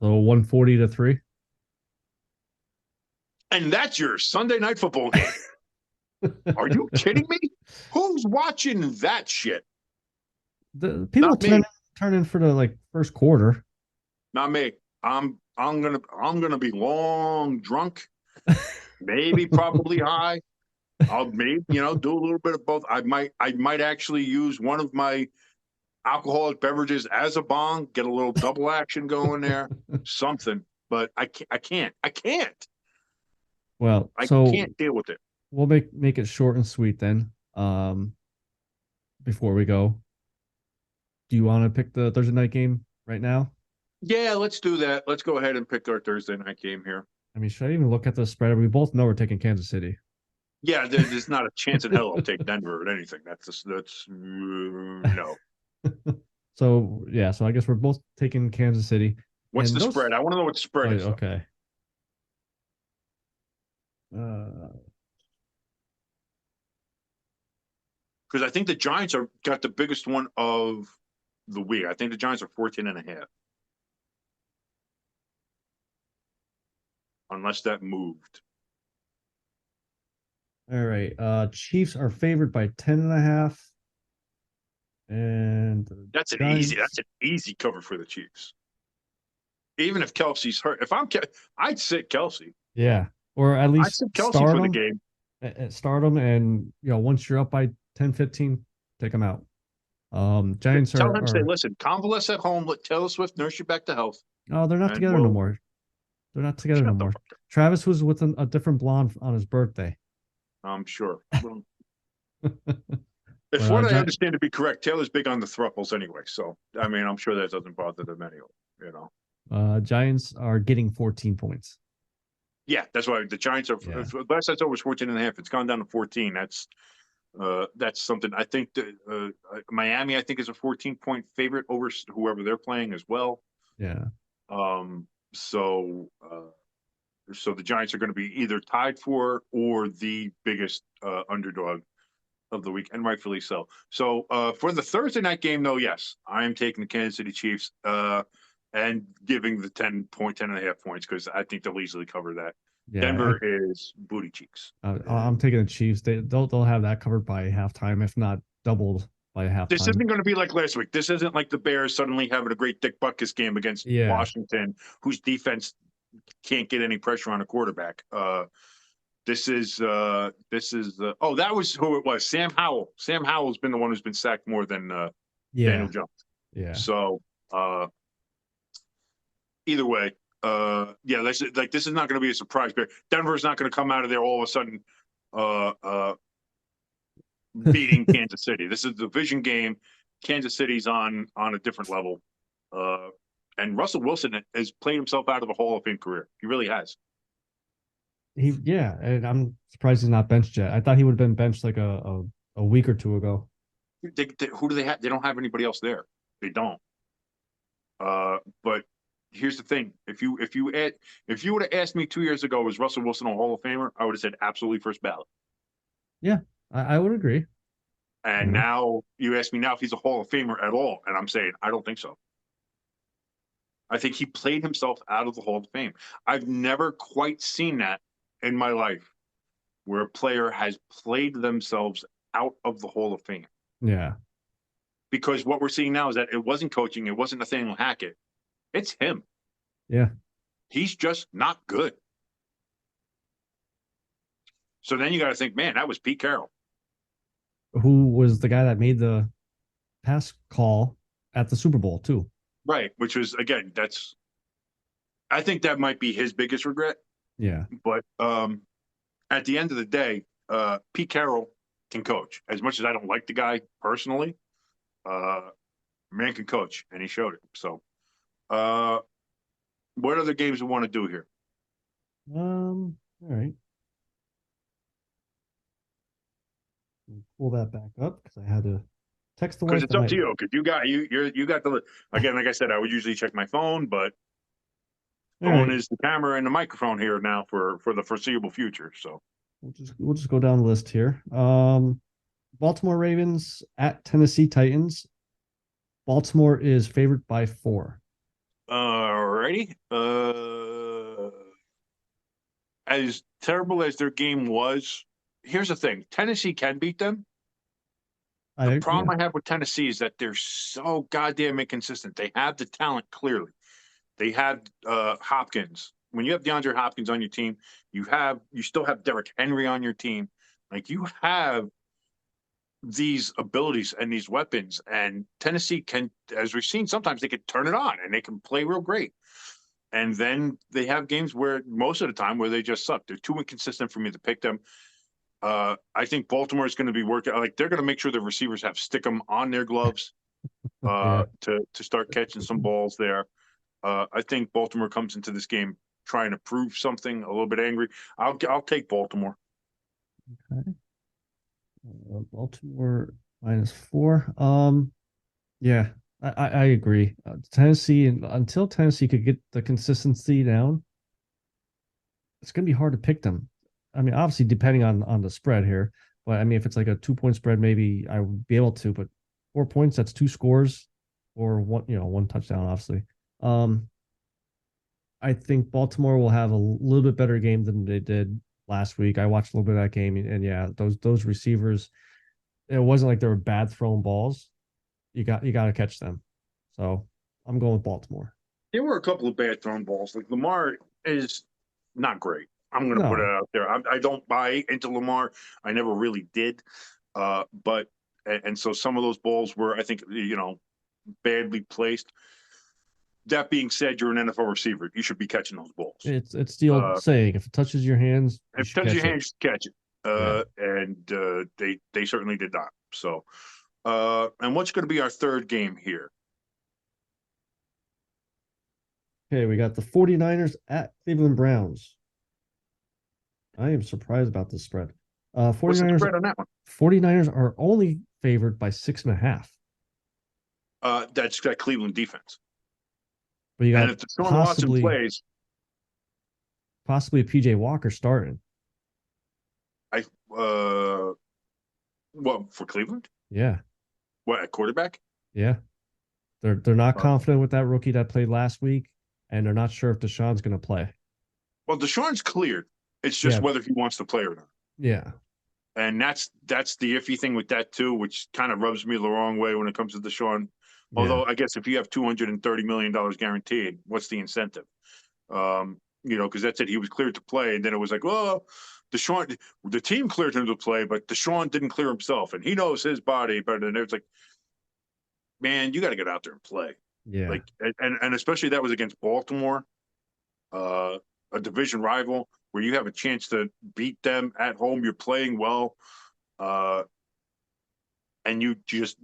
[SPEAKER 4] So 140-3.
[SPEAKER 5] And that's your Sunday night football game. Are you kidding me? Who's watching that shit?
[SPEAKER 4] The people
[SPEAKER 5] Not me.
[SPEAKER 4] turn in for the like first quarter.
[SPEAKER 5] Not me. I'm gonna be long drunk, maybe probably high. I'll maybe do a little bit of both. I might actually use one of my alcoholic beverages as a bong, get a little double action going there, something. But I can't.
[SPEAKER 4] Well,
[SPEAKER 5] I
[SPEAKER 4] so
[SPEAKER 5] can't deal with it.
[SPEAKER 4] we'll make it short and sweet then. Before we go, do you want to pick the Thursday night game right now?
[SPEAKER 5] Yeah, let's do that. Let's go ahead and pick our Thursday night game here.
[SPEAKER 4] I mean, should I even look at the spread? We both know we're taking Kansas City.
[SPEAKER 5] Yeah, there's not a chance in hell I'll take Denver at anything. That's no.
[SPEAKER 4] So yeah, so I guess we're both taking Kansas City.
[SPEAKER 5] What's
[SPEAKER 4] And
[SPEAKER 5] the
[SPEAKER 4] those-
[SPEAKER 5] spread? I want to know what the spread is.
[SPEAKER 4] Okay. Uh,
[SPEAKER 5] Because I think the Giants are got the biggest one of the week. I think the Giants are 14.5. Unless that moved.
[SPEAKER 4] all right. Chiefs are favored by 10.5. And
[SPEAKER 5] That's an
[SPEAKER 4] Giants-
[SPEAKER 5] easy cover for the Chiefs. Even if Kelsey's hurt. If I'd sit Kelsey.
[SPEAKER 4] Yeah. Or at
[SPEAKER 5] I'd
[SPEAKER 4] least
[SPEAKER 5] sit Kelsey
[SPEAKER 4] start
[SPEAKER 5] for the
[SPEAKER 4] him,
[SPEAKER 5] game.
[SPEAKER 4] start them, and once you're up by 10-15, take them out. Giants
[SPEAKER 5] Tell
[SPEAKER 4] are,
[SPEAKER 5] him, say, listen, convalesce at home, let Taylor Swift nurse you back to health.
[SPEAKER 4] oh, they're not
[SPEAKER 5] and
[SPEAKER 4] together no
[SPEAKER 5] we'll-
[SPEAKER 4] more. They're not together
[SPEAKER 5] Shut
[SPEAKER 4] no
[SPEAKER 5] the
[SPEAKER 4] more.
[SPEAKER 5] fuck up.
[SPEAKER 4] Travis was with a different blonde on his birthday.
[SPEAKER 5] I'm sure. Well, if
[SPEAKER 4] Well,
[SPEAKER 5] what I
[SPEAKER 4] Gi-
[SPEAKER 5] understand to be correct, Taylor's big on the thruples anyway. So I mean, I'm sure that doesn't bother them anyway.
[SPEAKER 4] Giants are getting 14 points.
[SPEAKER 5] Yeah, that's why the Giants are.
[SPEAKER 4] Yeah.
[SPEAKER 5] Last I saw was 14.5. It's gone down to 14. That's something. I think that Miami, I think, is a 14-point favorite over whoever they're playing as well.
[SPEAKER 4] Yeah.
[SPEAKER 5] So the Giants are going to be either tied for or the biggest underdog of the week, and rightfully so. So for the Thursday night game, though, yes, I am taking the Kansas City Chiefs and giving the 10.5 points because I think they'll easily cover that.
[SPEAKER 4] Yeah.
[SPEAKER 5] Denver is booty cheeks.
[SPEAKER 4] I'm taking the Chiefs. They'll have that covered by halftime, if not doubled by halftime.
[SPEAKER 5] This isn't going to be like last week. This isn't like the Bears suddenly having a great Dick Butkus game against Washington, whose defense can't get any pressure on a quarterback. This is that was who it was. Sam Howell. Sam Howell's been the one who's been sacked more than Daniel Jones.
[SPEAKER 4] Yeah.
[SPEAKER 5] So either way, this is not going to be a surprise. Denver's not going to come out of there all of a sudden beating Kansas City. This is a division game. Kansas City's on a different level. And Russell Wilson has played himself out of a Hall of Fame career. He really has.
[SPEAKER 4] And I'm surprised he's not benched yet. I thought he would have been benched like a week or two ago.
[SPEAKER 5] Who do they have? They don't have anybody else there. They don't. But here's the thing: if you would have asked me 2 years ago, was Russell Wilson a Hall of Famer? I would have said absolutely first ballot.
[SPEAKER 4] Yeah, I would agree.
[SPEAKER 5] And now you ask me now if he's a Hall of Famer at all, and I'm saying I don't think so. I think he played himself out of the Hall of Fame. I've never quite seen that in my life where a player has played themselves out of the Hall of Fame.
[SPEAKER 4] Yeah.
[SPEAKER 5] Because what we're seeing now is that it wasn't coaching. It wasn't Nathaniel Hackett. It's him.
[SPEAKER 4] Yeah.
[SPEAKER 5] He's just not good. So then you got to think, man, that was Pete Carroll.
[SPEAKER 4] Who was the guy that made the pass call at the Super Bowl too?
[SPEAKER 5] Right. Which was, again, I think that might be his biggest regret.
[SPEAKER 4] Yeah.
[SPEAKER 5] But at the end of the day, Pete Carroll can coach. As much as I don't like the guy personally, man can coach, and he showed it. So what other games we want to do here?
[SPEAKER 4] All right. Pull that back up because I had to text the wife.
[SPEAKER 5] Because it's up to you. Because you got the, again, like I said, I would usually check my phone, but phone is the camera and the microphone here now for the foreseeable future. So
[SPEAKER 4] we'll just go down the list here. Baltimore Ravens at Tennessee Titans. Baltimore is favored by 4.
[SPEAKER 5] Alrighty. As terrible as their game was, here's the thing: Tennessee can beat them. The problem I have with Tennessee is that they're so goddamn inconsistent. They have the talent clearly. They have Hopkins. When you have DeAndre Hopkins on your team, you still have Derrick Henry on your team. Like you have these abilities and these weapons, and Tennessee can, as we've seen, sometimes they can turn it on and they can play real great. And then they have games where most of the time where they just suck. They're too inconsistent for me to pick them. I think Baltimore is going to be working. Like they're going to make sure the receivers have stick 'em on their gloves to start catching some balls there. I think Baltimore comes into this game trying to prove something, a little bit angry. I'll take Baltimore.
[SPEAKER 4] Okay. Baltimore -4. Yeah, I agree. Tennessee, until Tennessee could get the consistency down, it's going to be hard to pick them. I mean, obviously, depending on the spread here, but I mean, if it's like a 2-point spread, maybe I would be able to. But 4 points, that's 2 scores or one touchdown, obviously. I think Baltimore will have a little bit better game than they did last week. I watched a little bit of that game, and yeah, those receivers, it wasn't like they were bad throwing balls. You got to catch them. So I'm going with Baltimore.
[SPEAKER 5] There were a couple of bad thrown balls. Like Lamar is not great. I'm going to put it out there. I don't buy into Lamar. I never really did. But so some of those balls were, I think, badly placed. That being said, you're an NFL receiver. You should be catching those balls.
[SPEAKER 4] It's the old saying: if it touches your hands,
[SPEAKER 5] if it touches your hands, catch it. And they certainly did not. So, and what's going to be our third game here?
[SPEAKER 4] Okay, we got the 49ers at Cleveland Browns. I am surprised about this spread. 49ers,
[SPEAKER 5] what's the spread on that one?
[SPEAKER 4] 49ers are only favored by 6.5.
[SPEAKER 5] That's that Cleveland defense.
[SPEAKER 4] But you got
[SPEAKER 5] and if Deshaun Watson plays,
[SPEAKER 4] possibly a PJ Walker starting.
[SPEAKER 5] What for Cleveland?
[SPEAKER 4] Yeah.
[SPEAKER 5] What, at quarterback?
[SPEAKER 4] Yeah. They're not confident with that rookie that played last week, and they're not sure if Deshaun's going to play.
[SPEAKER 5] Well, Deshaun's cleared. It's just whether he wants to play or not.
[SPEAKER 4] Yeah.
[SPEAKER 5] And that's the iffy thing with that too, which kind of rubs me the wrong way when it comes to Deshaun. Although I guess if you have $230 million guaranteed, what's the incentive? Because that's it. He was cleared to play, and then it was like, well, Deshaun, the team cleared him to play, but Deshaun didn't clear himself, and he knows his body better than it's like, man, you got to get out there and play.
[SPEAKER 4] Yeah.
[SPEAKER 5] Like, and especially that was against Baltimore, a division rival where you have a chance to beat them at home. You're playing well. And you just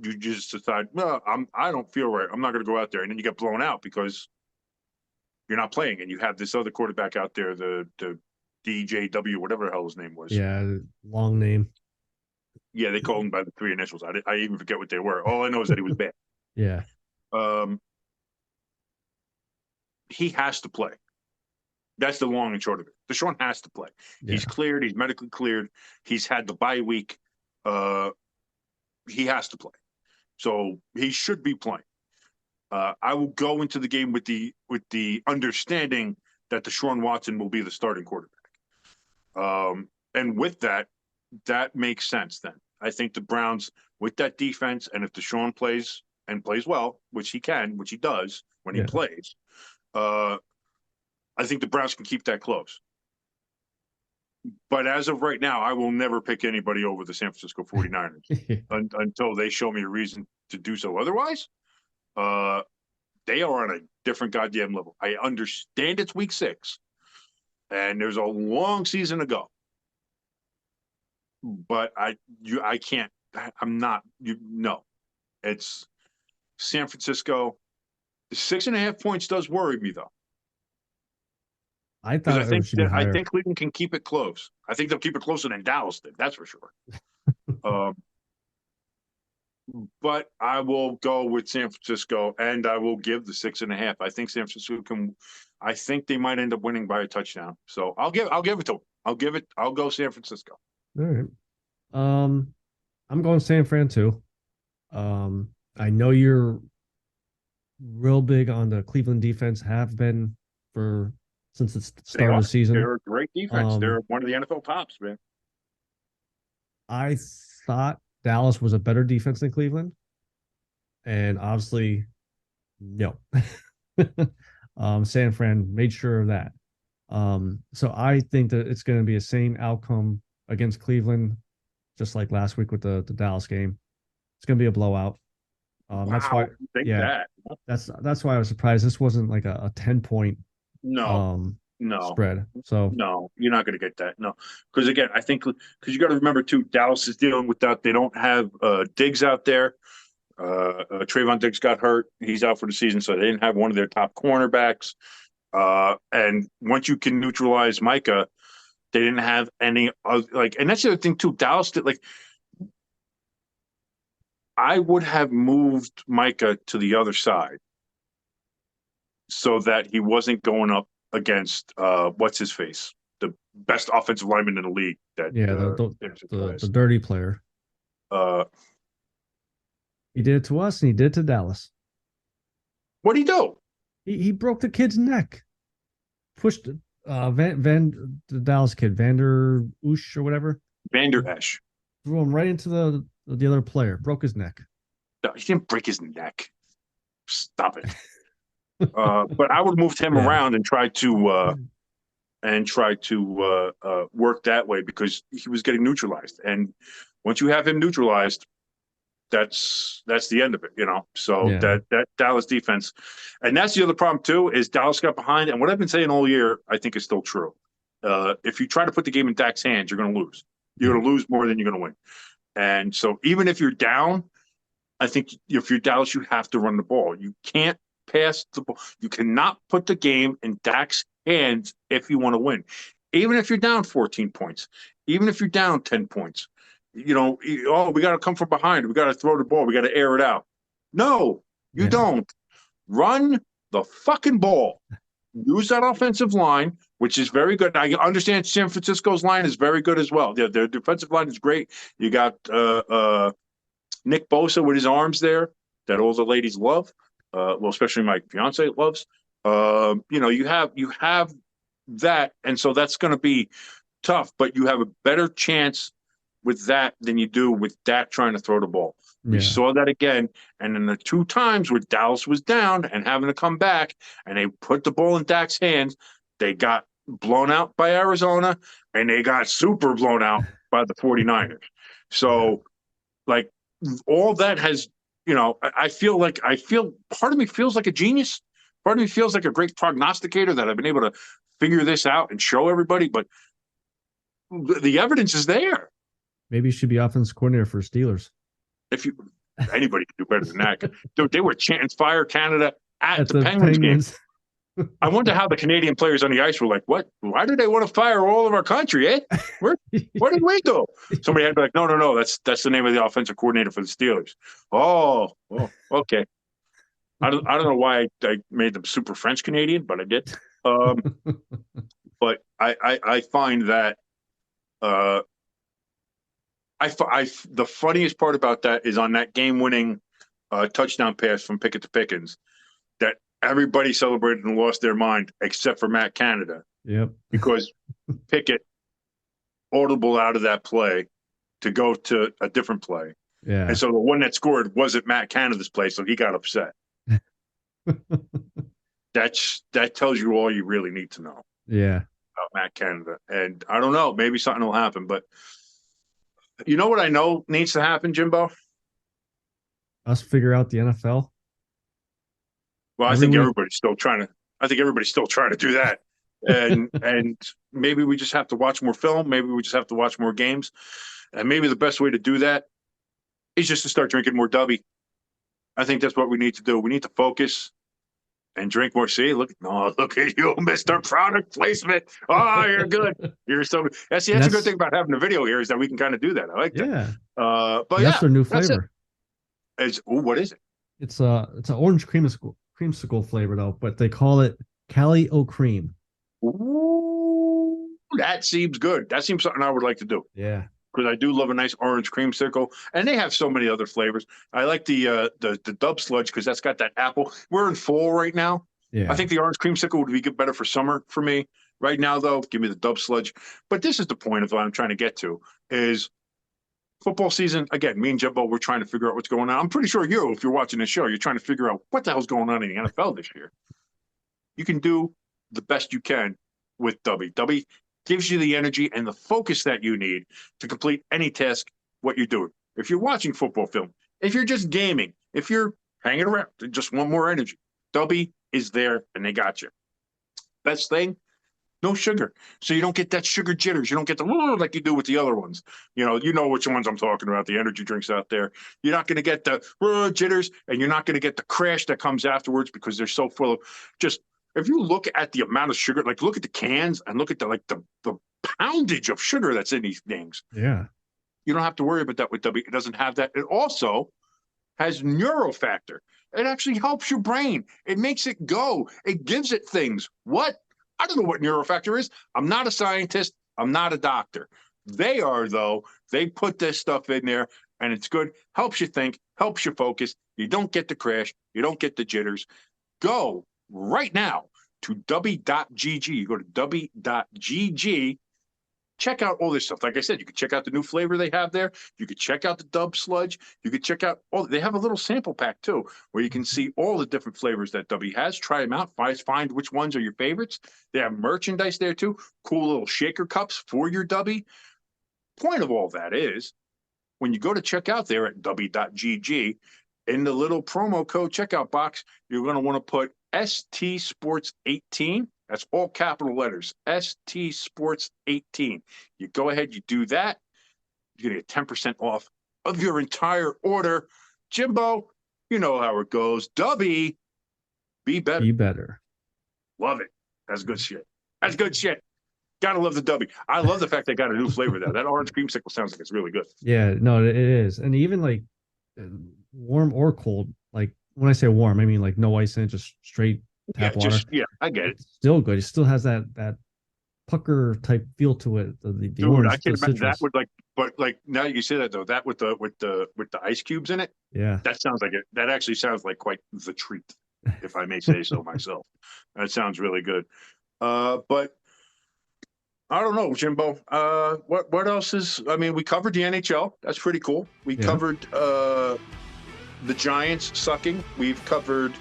[SPEAKER 5] decide, no, I don't feel right. I'm not going to go out there, and then you get blown out because you're not playing, and you have this other quarterback out there, the DJW, whatever the hell his name was.
[SPEAKER 4] Yeah, long name.
[SPEAKER 5] Yeah, they called him by the 3 initials. I even forget what they were. All I know is that he was bad.
[SPEAKER 4] Yeah.
[SPEAKER 5] He has to play. That's the long and short of it. Deshaun has to play. Yeah. He's cleared. He's medically cleared. He's had the bye week. He has to play. So he should be playing. I will go into the game with the understanding that Deshaun Watson will be the starting quarterback. And with that makes sense then. I think the Browns, with that defense, and if Deshaun plays and plays well, which he does when he plays, I think the Browns can keep that close. But as of right now, I will never pick anybody over the San Francisco 49ers until they show me a reason to do so. Otherwise, they are on a different goddamn level. I understand it's week 6, and there's a long season to go. But I can't. I'm not. No, it's San Francisco. The 6.5 points does worry me though.
[SPEAKER 4] I think
[SPEAKER 5] Cleveland can keep it close. I think they'll keep it closer than Dallas did. That's for sure. But I will go with San Francisco, and I will give the 6.5. I think San Francisco can. I think they might end up winning by a touchdown. So I'll give it to them. I'll go San Francisco.
[SPEAKER 4] All right. I'm going San Fran too. I know you're real big on the Cleveland defense, have been for since the
[SPEAKER 5] They
[SPEAKER 4] start of
[SPEAKER 5] are.
[SPEAKER 4] the season.
[SPEAKER 5] They're a great defense. They're
[SPEAKER 4] Um,
[SPEAKER 5] one of the NFL tops, man.
[SPEAKER 4] I thought Dallas was a better defense than Cleveland, and obviously, no. San Fran made sure of that. So I think that it's going to be the same outcome against Cleveland, just like last week with the Dallas game. It's going to be a blowout. That's why,
[SPEAKER 5] Wow, you think
[SPEAKER 4] yeah,
[SPEAKER 5] that?
[SPEAKER 4] that's why I was surprised this wasn't like a 10 point
[SPEAKER 5] No, no,
[SPEAKER 4] spread. So
[SPEAKER 5] no. You're not going to get that. No, because again, I think because you got to remember too, Dallas is dealing with that. They don't have Diggs out there. Trayvon Diggs got hurt; he's out for the season, so they didn't have one of their top cornerbacks. And once you can neutralize Micah, they didn't have any like. And that's the other thing too. Dallas did like. I would have moved Micah to the other side so that he wasn't going up against what's his face, the best offensive lineman in the league. That
[SPEAKER 4] yeah, the dirty player.
[SPEAKER 5] uh,
[SPEAKER 4] He did it to us, and he did it to Dallas.
[SPEAKER 5] what do you do?
[SPEAKER 4] He broke the kid's neck. Pushed the Dallas kid, Vander Oosh or whatever.
[SPEAKER 5] Vander Esch.
[SPEAKER 4] Threw him right into the other player. Broke his neck.
[SPEAKER 5] No, he didn't break his neck. Stop it. But I would have moved him around and tried to work that way because he was getting neutralized. And once you have him neutralized, that's the end of it, you know. So that Dallas defense, and that's the other problem too, is Dallas got behind. And what I've been saying all year, I think is still true. If you try to put the game in Dak's hands, you're going to lose. You're going to lose more than you're going to win. And so even if you're down, I think if you're Dallas, you have to run the ball. You can't pass the ball. You cannot put the game in Dak's hands if you want to win. Even if you're down 14 points, even if you're down 10 points, you know, we got to come from behind. We got to throw the ball. We got to air it out. No, you don't. Run the fucking ball. Use that offensive line, which is very good. I understand San Francisco's line is very good as well. Their defensive line is great. You got Nick Bosa with his arms there that all the ladies love. Well, especially my fiance loves. You know, you have that, and so that's going to be tough. But you have a better chance with that than you do with Dak trying to throw the ball. We saw that again, and in the two times where Dallas was down and having to come back, and they put the ball in Dak's hands, they got blown out by Arizona, and they got super blown out by the 49ers. So, like, all that has, you know, I feel part of me feels like a genius. Part of me feels like a great prognosticator that I've been able to figure this out and show everybody, but the evidence is there.
[SPEAKER 4] Maybe you should be offense coordinator for Steelers.
[SPEAKER 5] If anybody could do better than that. Dude, they were chanting Fire Canada at the Penguins game. I wonder how the Canadian players on the ice were like, what? Why do they want to fire all of our country, eh? What did we do? Somebody had to be like, no, that's the name of the offensive coordinator for the Steelers. Oh, okay. I don't know why I made them super French Canadian, but I did. But I find that the funniest part about that is on that game-winning touchdown pass from Pickett to Pickens that everybody celebrated and lost their mind except for Matt Canada.
[SPEAKER 4] Yep.
[SPEAKER 5] Because Pickett audible out of that play to go to a different play.
[SPEAKER 4] Yeah.
[SPEAKER 5] And so the one that scored wasn't Matt Canada's play, so he got upset. That tells you all you really need to know.
[SPEAKER 4] Yeah.
[SPEAKER 5] About Matt Canada. And I don't know, maybe something will happen, but you know what I know needs to happen, Jimbo?
[SPEAKER 4] Us figure out the NFL.
[SPEAKER 5] Well, I think everybody's still trying to do that. And maybe we just have to watch more film. Maybe we just have to watch more games. And maybe the best way to do that is just to start drinking more Dubby. I think that's what we need to do. We need to focus and drink more. See, look at you, Mr. Product Placement. Oh, you're good. You're so good. That's a good thing about having a video here is that we can kind of do that. I like that.
[SPEAKER 4] Yeah.
[SPEAKER 5] But
[SPEAKER 4] that's their new flavor.
[SPEAKER 5] What is it?
[SPEAKER 4] It's an orange creamsicle flavor though, but they call it Cali O Cream.
[SPEAKER 5] Ooh, that seems good. That seems something I would like to do.
[SPEAKER 4] Yeah.
[SPEAKER 5] because I do love a nice orange creamsicle, and they have so many other flavors. I like the Dub Sludge because that's got that apple. We're in fall right now.
[SPEAKER 4] Yeah.
[SPEAKER 5] I think the orange creamsicle would be better for summer for me. Right now, though, give me the Dub Sludge. But this is the point of what I'm trying to get to is football season. Again, me and Jimbo, we're trying to figure out what's going on. I'm pretty sure if you're watching this show, you're trying to figure out what the hell's going on in the NFL this year. You can do the best you can with Dubby. Dubby gives you the energy and the focus that you need to complete any task, what you're doing. If you're watching football film, if you're just gaming, if you're hanging around, just want more energy, Dubby is there and they got you. Best thing, no sugar. So you don't get that sugar jitters. You don't get the like you do with the other ones. You know which ones I'm talking about, the energy drinks out there. You're not going to get the jitters, and you're not going to get the crash that comes afterwards because they're so full of just, if you look at the amount of sugar, like look at the cans and look at the poundage of sugar that's in these things.
[SPEAKER 4] Yeah.
[SPEAKER 5] You don't have to worry about that with W. It doesn't have that. It also has neurofactor. It actually helps your brain. It makes it go. It gives it things. What? I don't know what neurofactor is. I'm not a scientist. I'm not a doctor. They are, though. They put this stuff in there, and it's good. Helps you think. Helps you focus. You don't get the crash. You don't get the jitters. Go right now to dubby.gg. You go to dubby.gg. Check out all this stuff. Like I said, you can check out the new flavor they have there. You could check out the Dub Sludge. You could check out they have a little sample pack too, where you can see all the different flavors that Dubby has. Try them out. Find which ones are your favorites. They have merchandise there too. Cool little shaker cups for your Dubby. Point of all that is, when you go to check out there at dubby.gg, in the little promo code checkout box, you're going to want to put ST Sports 18. That's all capital letters, ST Sports 18. You go ahead, you do that, you're going to get 10% off of your entire order. Jimbo, you know how it goes. Dubby, be better.
[SPEAKER 4] Be better.
[SPEAKER 5] Love it. That's good shit. That's good shit. Gotta love the Dubby. I love the fact they got a new flavor there. That orange creamsicle sounds like it's really good.
[SPEAKER 4] Yeah, no, it is. And even like warm or cold, like when I say warm, I mean like no ice in it, just straight tap water.
[SPEAKER 5] I get it.
[SPEAKER 4] It's still good. It still has that pucker type feel to it. The
[SPEAKER 5] Dude,
[SPEAKER 4] orange,
[SPEAKER 5] I can
[SPEAKER 4] the
[SPEAKER 5] imagine
[SPEAKER 4] citrus.
[SPEAKER 5] that would but now you say that though, that with the ice cubes in it,
[SPEAKER 4] Yeah.
[SPEAKER 5] that sounds like it. That actually sounds like quite the treat, if I may say so myself. That sounds really good. But I don't know, Jimbo. What else is? I mean, we covered the NHL. That's pretty cool. We covered the Giants sucking. We've covered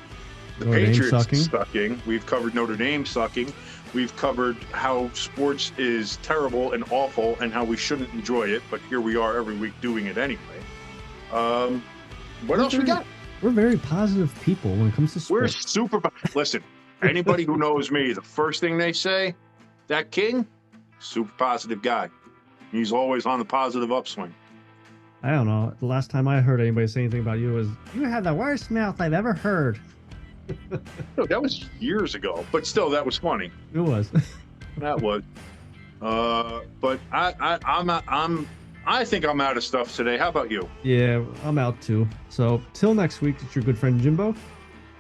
[SPEAKER 5] the Patriots sucking. We've covered Notre Dame sucking. We've covered how sports is terrible and awful and how we shouldn't enjoy it, but here we are every week doing it anyway. What else we got?
[SPEAKER 4] We're very positive people when it comes to sports.
[SPEAKER 5] We're super. Listen, anybody who knows me, the first thing they say, that King, super positive guy. He's always on the positive upswing.
[SPEAKER 4] I don't know. The last time I heard anybody say anything about you was, you have the worst mouth I've ever heard.
[SPEAKER 5] No, that was years ago, but still, that was funny.
[SPEAKER 4] It was.
[SPEAKER 5] That was. But I think I'm out of stuff today. How about you?
[SPEAKER 4] Yeah, I'm out too. So till next week, it's your good friend Jimbo.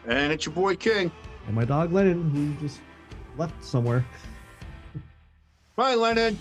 [SPEAKER 5] And it's your boy King.
[SPEAKER 4] And my dog Lennon, who just left somewhere.
[SPEAKER 5] Bye, Lennon.